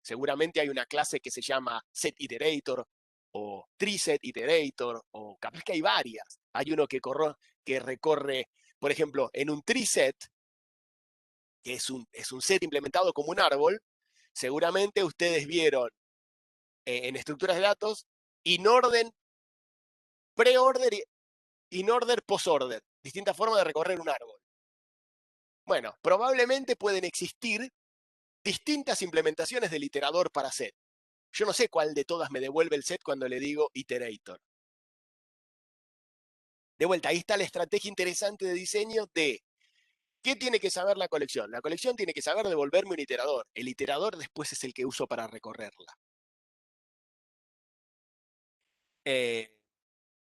Seguramente hay una clase que se llama setIterator o treeSetIterator, o capaz que hay varias. Hay uno que recorre, por ejemplo, en un treeset, que es un set implementado como un árbol. Seguramente ustedes vieron en estructuras de datos in-order, pre-order, in-order, post-order. Distintas formas de recorrer un árbol. Bueno, probablemente pueden existir distintas implementaciones del iterador para set. Yo no sé cuál de todas me devuelve el set cuando le digo iterator. De vuelta, ahí está la estrategia interesante de diseño de ¿qué tiene que saber la colección? La colección tiene que saber devolverme un iterador. El iterador después es el que uso para recorrerla.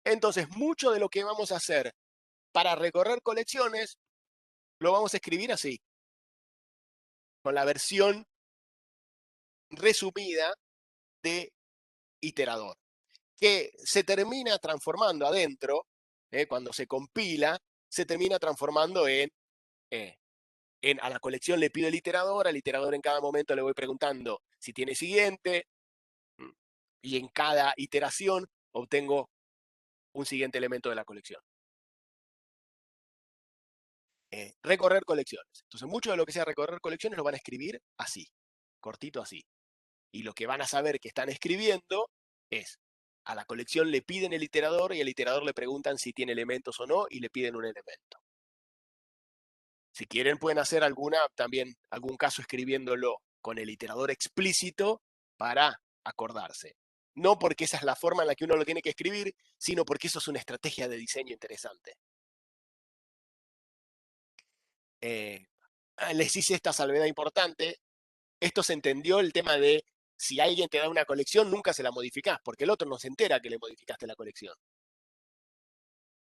Entonces, mucho de lo que vamos a hacer para recorrer colecciones lo vamos a escribir así, con la versión resumida de iterador, que se termina transformando adentro, cuando se compila, se termina transformando a la colección le pido el iterador, al iterador en cada momento le voy preguntando si tiene siguiente, y en cada iteración obtengo un siguiente elemento de la colección. Recorrer colecciones. Entonces, mucho de lo que sea recorrer colecciones lo van a escribir así, cortito así. Y lo que van a saber que están escribiendo es, a la colección le piden el iterador y al iterador le preguntan si tiene elementos o no y le piden un elemento. Si quieren pueden hacer también algún caso escribiéndolo con el iterador explícito para acordarse. No porque esa es la forma en la que uno lo tiene que escribir, sino porque eso es una estrategia de diseño interesante. Les hice esta salvedad importante. Esto se entendió el tema de si alguien te da una colección, nunca se la modificás, porque el otro no se entera que le modificaste la colección.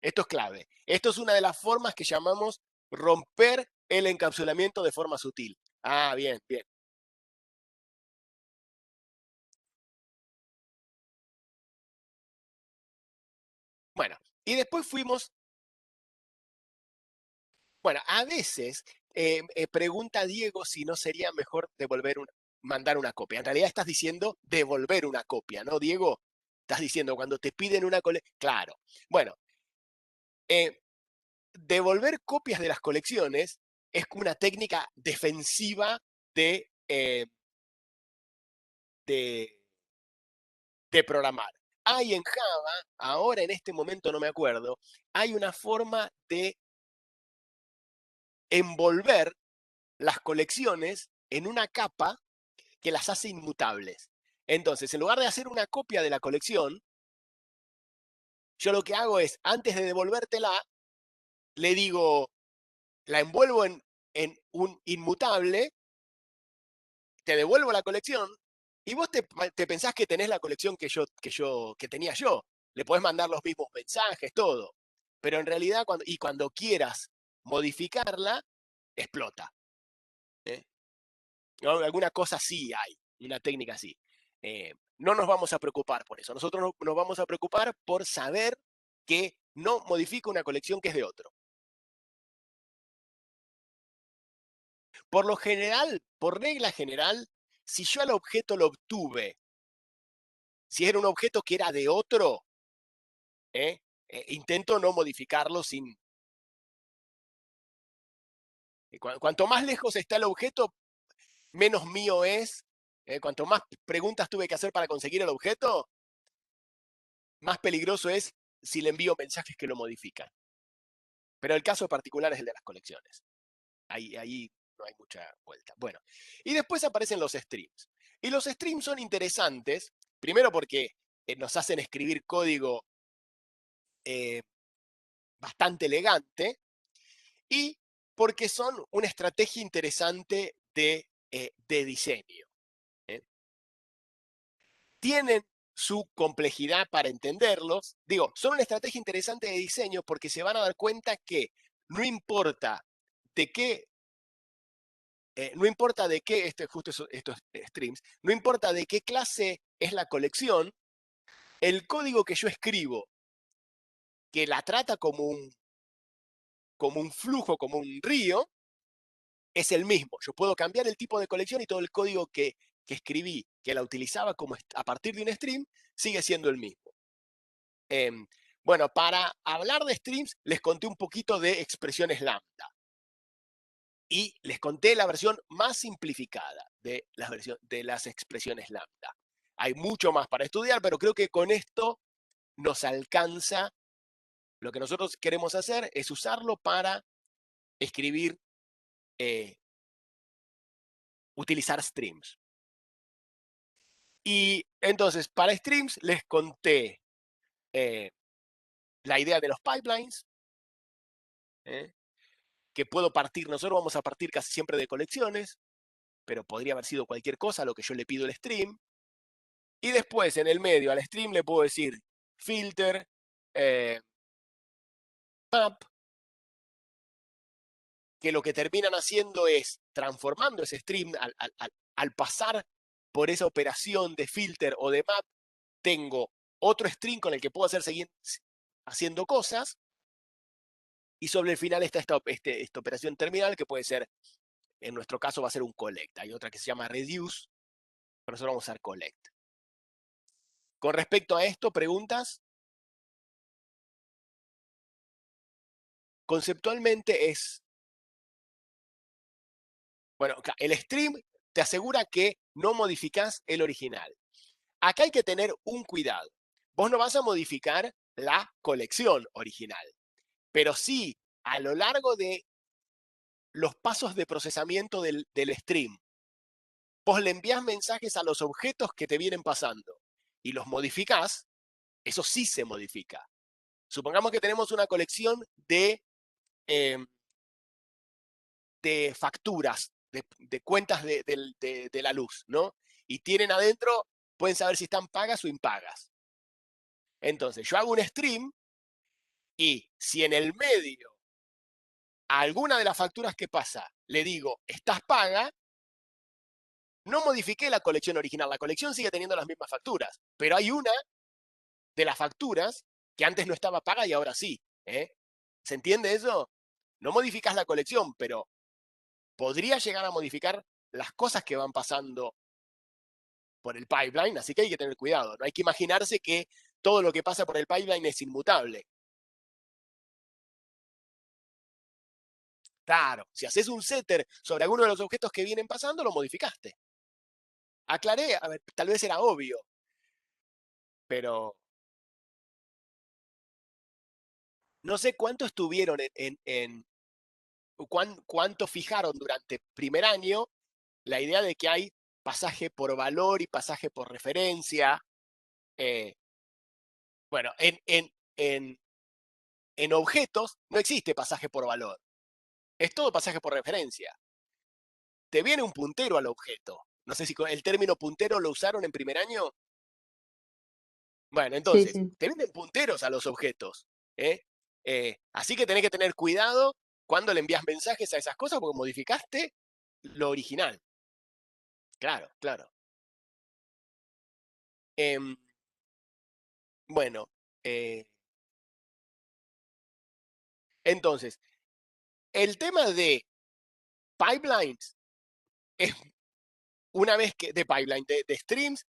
Esto es clave. Esto es una de las formas que llamamos romper el encapsulamiento de forma sutil. Ah, bien, bien. Bueno, y después fuimos... Bueno, a veces pregunta Diego si no sería mejor mandar una copia. En realidad estás diciendo devolver una copia, ¿no, Diego? Estás diciendo cuando te piden una colección... Claro. Bueno, devolver copias de las colecciones es una técnica defensiva de programar. Hay en Java, ahora en este momento no me acuerdo, hay una forma de envolver las colecciones en una capa que las hace inmutables. Entonces, en lugar de hacer una copia de la colección, yo lo que hago es, antes de devolvértela, le digo, la envuelvo en un inmutable, te devuelvo la colección, y vos te pensás que tenés la colección que tenía yo. Le podés mandar los mismos mensajes, todo. Pero en realidad, cuando quieras modificarla, explota. ¿No? Alguna cosa sí hay, una técnica así. No nos vamos a preocupar por eso. Nosotros nos vamos a preocupar por saber que no modifica una colección que es de otro. Por lo general, por regla general, si yo al objeto lo obtuve, si era un objeto que era de otro, intento no modificarlo sin... Cuanto más lejos está el objeto, menos mío es. Cuanto más preguntas tuve que hacer para conseguir el objeto, más peligroso es si le envío mensajes que lo modifican. Pero el caso particular es el de las colecciones. Ahí no hay mucha vuelta. Bueno, y después aparecen los streams. Y los streams son interesantes, primero porque nos hacen escribir código bastante elegante, y porque son una estrategia interesante de diseño. Tienen su complejidad para entenderlos. Digo, son una estrategia interesante de diseño porque se van a dar cuenta que no importa de qué, estos streams, no importa de qué clase es la colección, el código que yo escribo, que la trata como un flujo, como un río, es el mismo. Yo puedo cambiar el tipo de colección y todo el código que escribí, que la utilizaba a partir de un stream, sigue siendo el mismo. Bueno, para hablar de streams, les conté un poquito de expresiones lambda. Y les conté la versión más simplificada de las expresiones lambda. Hay mucho más para estudiar, pero creo que con esto nos alcanza. Lo que nosotros queremos hacer es usarlo para escribir, utilizar streams. Y entonces, para streams les conté la idea de los pipelines, que puedo partir, nosotros vamos a partir casi siempre de colecciones, pero podría haber sido cualquier cosa lo que yo le pido al stream. Y después, en el medio, al stream le puedo decir filter, map, que lo que terminan haciendo es transformando ese stream al pasar por esa operación de filter o de map, tengo otro string con el que puedo seguir haciendo cosas, y sobre el final está esta operación terminal que puede ser, en nuestro caso va a ser un collect. Hay otra que se llama reduce, pero nosotros vamos a usar collect. Con respecto a esto, ¿preguntas? Conceptualmente bueno, el stream te asegura que no modificás el original. Acá hay que tener un cuidado. Vos no vas a modificar la colección original, pero sí, a lo largo de los pasos de procesamiento del stream, vos le envías mensajes a los objetos que te vienen pasando y los modificás, eso sí se modifica. Supongamos que tenemos una colección de facturas, de cuentas de la luz, ¿no? Y tienen adentro, pueden saber si están pagas o impagas. Entonces, yo hago un stream y si en el medio a alguna de las facturas que pasa le digo, estás paga, no modifiqué la colección original. La colección sigue teniendo las mismas facturas, pero hay una de las facturas que antes no estaba paga y ahora sí. ¿Se entiende eso? No modificas la colección, pero podría llegar a modificar las cosas que van pasando por el pipeline, así que hay que tener cuidado. No hay que imaginarse que todo lo que pasa por el pipeline es inmutable. Claro, si haces un setter sobre alguno de los objetos que vienen pasando, lo modificaste. Aclaré, a ver, tal vez era obvio, pero no sé cuánto estuvieron cuánto fijaron durante primer año la idea de que hay pasaje por valor y pasaje por referencia. Bueno, en en objetos no existe pasaje por valor. Es todo pasaje por referencia. Te viene un puntero al objeto. No sé si el término puntero lo usaron en primer año. Bueno, Sí, entonces, sí. te vienen punteros a los objetos. Así que tenés que tener cuidado cuando le envías mensajes a esas cosas porque modificaste lo original. Claro, claro. Bueno, entonces, el tema de pipelines es una vez que, de pipeline, de streams,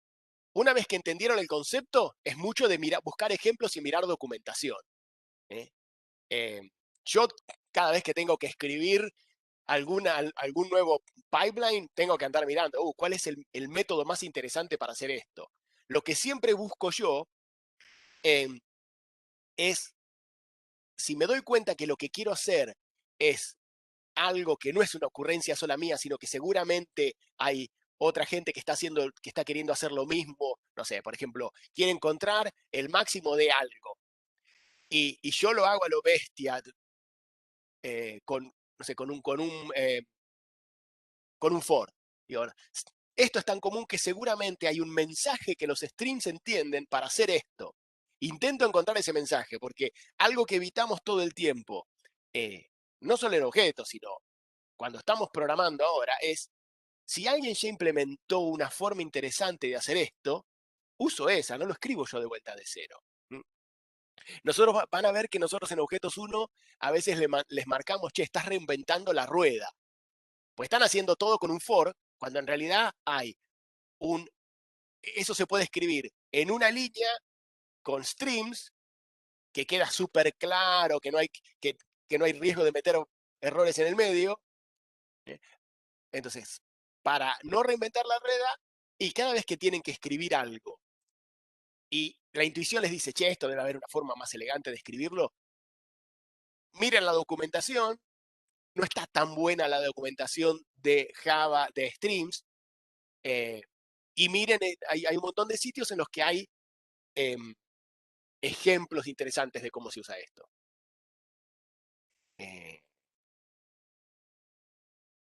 una vez que entendieron el concepto, es mucho de buscar ejemplos y mirar documentación. ¿eh? Yo cada vez que tengo que escribir algún nuevo pipeline, tengo que andar mirando, ¿cuál es el método más interesante para hacer esto? Lo que siempre busco yo es, si me doy cuenta que lo que quiero hacer es algo que no es una ocurrencia sola mía, sino que seguramente hay otra gente que está queriendo hacer lo mismo, no sé, por ejemplo, quiere encontrar el máximo de algo, y yo lo hago a lo bestia, no sé, con un for. Digo, esto es tan común que seguramente hay un mensaje que los streams entienden para hacer esto. Intento encontrar ese mensaje, porque algo que evitamos todo el tiempo, no solo en objetos, sino cuando estamos programando ahora, es, si alguien ya implementó una forma interesante de hacer esto, uso esa, no lo escribo yo de vuelta de cero. Nosotros van a ver que nosotros en Objetos 1 a veces les marcamos, che, estás reinventando la rueda. Pues están haciendo todo con un for, cuando en realidad hay eso se puede escribir en una línea con streams, que queda súper claro, que no hay riesgo de meter errores en el medio. Entonces, para no reinventar la rueda, y cada vez que tienen que escribir algo, y la intuición les dice, che, esto debe haber una forma más elegante de escribirlo, miren la documentación. No está tan buena la documentación de Java, de streams, y miren, hay un montón de sitios en los que hay ejemplos interesantes de cómo se usa esto.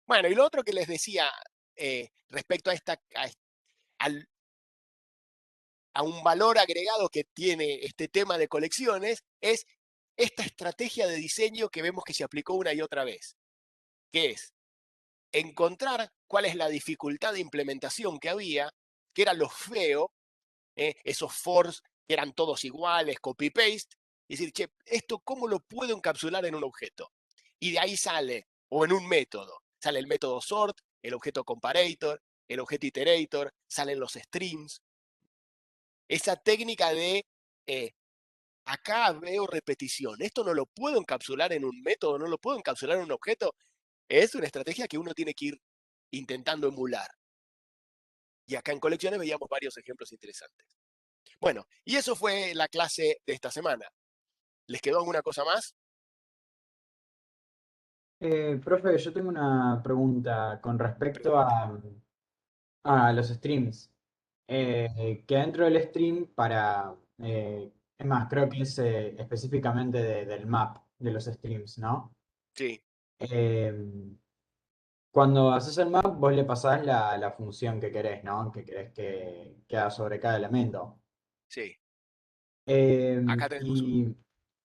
Bueno, y lo otro que les decía respecto a un valor agregado que tiene este tema de colecciones, es esta estrategia de diseño que vemos que se aplicó una y otra vez, que es encontrar cuál es la dificultad de implementación que había, que era lo feo, esos fors que eran todos iguales, copy-paste, y decir, che, ¿esto cómo lo puedo encapsular en un objeto? Y de ahí sale, o en un método, sale el método sort, el objeto comparator, el objeto iterator, salen los streams. Esa técnica de, acá veo repetición, esto no lo puedo encapsular en un método, no lo puedo encapsular en un objeto, es una estrategia que uno tiene que ir intentando emular. Y acá en colecciones veíamos varios ejemplos interesantes. Bueno, y eso fue la clase de esta semana. ¿Les quedó alguna cosa más? Profe, yo tengo una pregunta con respecto a los streams. Que dentro del stream es más, creo que es específicamente del map de los streams, ¿no? Sí, Eh, Cuando haces el map, vos le pasás la función que querés, ¿no? Que querés que haga sobre cada elemento. sí. Eh, Acá tenemos y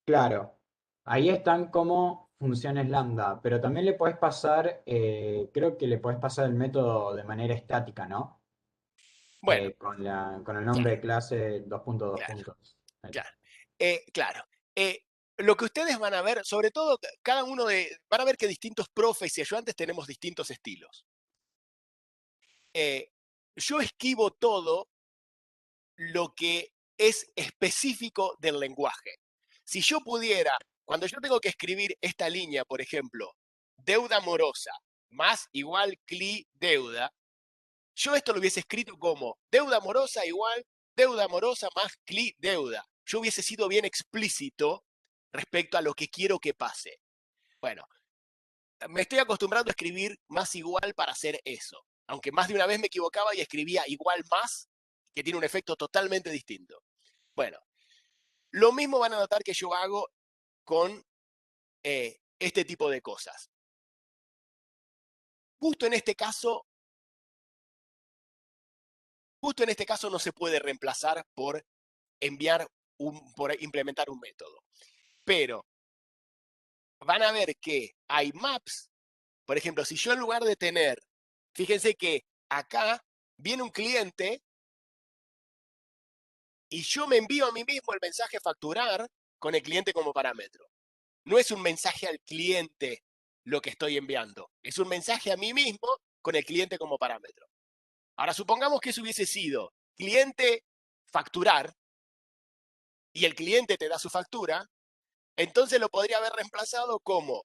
claro, ahí están como funciones lambda, pero también le podés pasar, creo que le podés pasar el método de manera estática, ¿no? Bueno, Con el nombre claro, de clase dos puntos dos claro, puntos. claro. Claro. Lo que ustedes van a ver, sobre todo, van a ver que distintos profes y ayudantes tenemos distintos estilos. Yo esquivo todo lo que es específico del lenguaje. Si yo pudiera, cuando yo tengo que escribir esta línea, por ejemplo, deuda morosa más igual CLI deuda, yo esto lo hubiese escrito como deuda morosa igual deuda morosa más CLI deuda. Yo hubiese sido bien explícito respecto a lo que quiero que pase. Bueno, me estoy acostumbrando a escribir más igual para hacer eso. Aunque más de una vez me equivocaba y escribía igual más, que tiene un efecto totalmente distinto. Bueno, Lo mismo van a notar que yo hago con este tipo de cosas. Justo en este caso no se puede reemplazar por por implementar un método. Pero van a ver que hay maps. Por ejemplo, si yo en lugar de tener, fíjense que acá viene un cliente y yo me envío a mí mismo el mensaje facturar con el cliente como parámetro. No es un mensaje al cliente lo que estoy enviando, es un mensaje a mí mismo con el cliente como parámetro. Ahora, supongamos que eso hubiese sido cliente facturar y el cliente te da su factura, entonces lo podría haber reemplazado como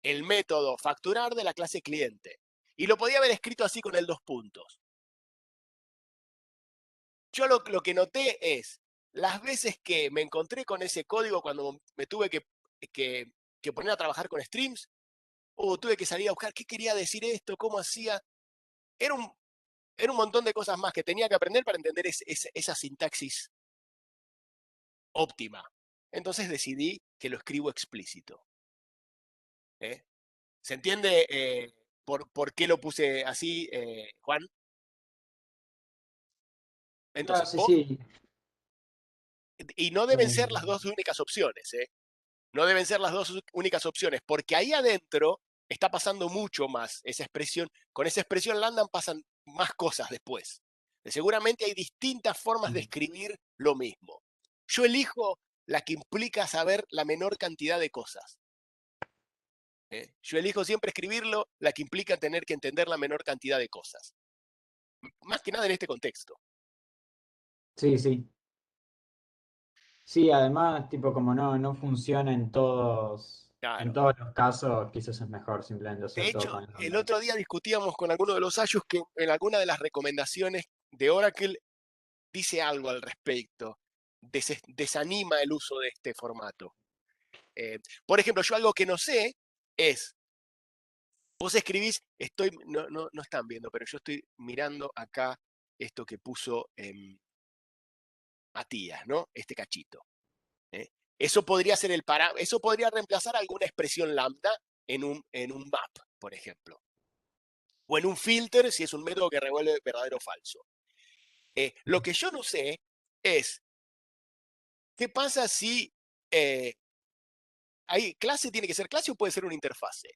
el método facturar de la clase cliente. Y lo podía haber escrito así con el 2 puntos. Yo lo que noté es, las veces que me encontré con ese código cuando me tuve que poner a trabajar con streams, o tuve que salir a buscar qué quería decir esto, cómo hacía. Era un montón de cosas más que tenía que aprender para entender esa sintaxis óptima. Entonces decidí que lo escribo explícito. ¿Se entiende por qué lo puse así, Juan? Claro, Entonces, sí, sí. y no deben ser las dos únicas opciones, ¿eh? No deben ser las dos únicas opciones, porque ahí adentro está pasando mucho más esa expresión. Con esa expresión Landan pasan más cosas después. Seguramente hay distintas formas de escribir lo mismo. Yo elijo la que implica saber la menor cantidad de cosas. Yo elijo siempre escribirlo la que implica tener que entender la menor cantidad de cosas. Más que nada en este contexto. Sí, sí. Sí, además, tipo, como no funciona en Claro. todos los casos, quizás es mejor simplemente De hacer todo hecho, con el Lambda. otro día discutíamos con alguno de los ayos que en alguna de las recomendaciones de Oracle dice algo al respecto, desanima el uso de este formato. Por ejemplo, yo algo que no sé es, vos escribís, no están viendo, pero yo estoy mirando acá esto que puso Matías, ¿no? Este cachito. Eso podría ser eso podría reemplazar alguna expresión lambda en un map, por ejemplo. O en un filter si es un método que revuelve verdadero o falso. Lo que yo no sé es, ¿qué pasa si clase tiene que ser clase o puede ser una interfase?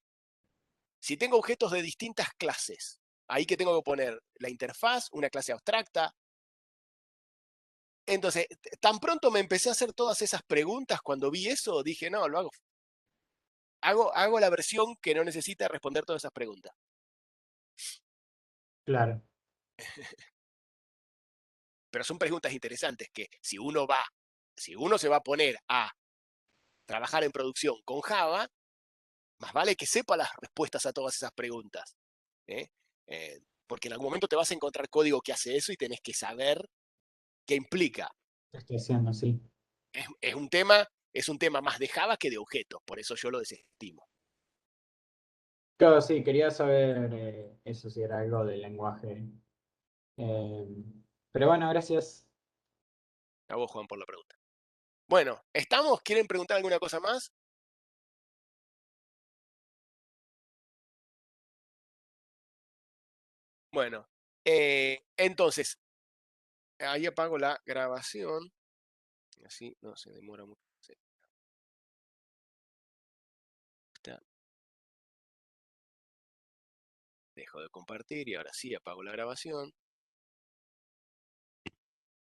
Si tengo objetos de distintas clases, ahí que tengo que poner la interfaz, una clase abstracta. Entonces, tan pronto me empecé a hacer todas esas preguntas cuando vi eso, dije, no, lo hago. Hago la versión que no necesita responder todas esas preguntas. Claro. Pero son preguntas interesantes que si uno se va a poner a trabajar en producción con Java, más vale que sepa las respuestas a todas esas preguntas. ¿eh? Porque en algún momento te vas a encontrar código que hace eso y tenés que saber qué implica. ¿Qué estoy haciendo? Sí. Es un tema más de Java que de objetos, por eso yo lo desestimo. Claro, sí, quería saber eso, si era algo del lenguaje. Eh, pero bueno, gracias. A vos, Juan, por la pregunta. Bueno, ¿estamos? ¿Quieren preguntar alguna cosa más? Bueno, entonces, ahí apago la grabación. Así no se demora mucho. Dejo de compartir y ahora sí apago la grabación.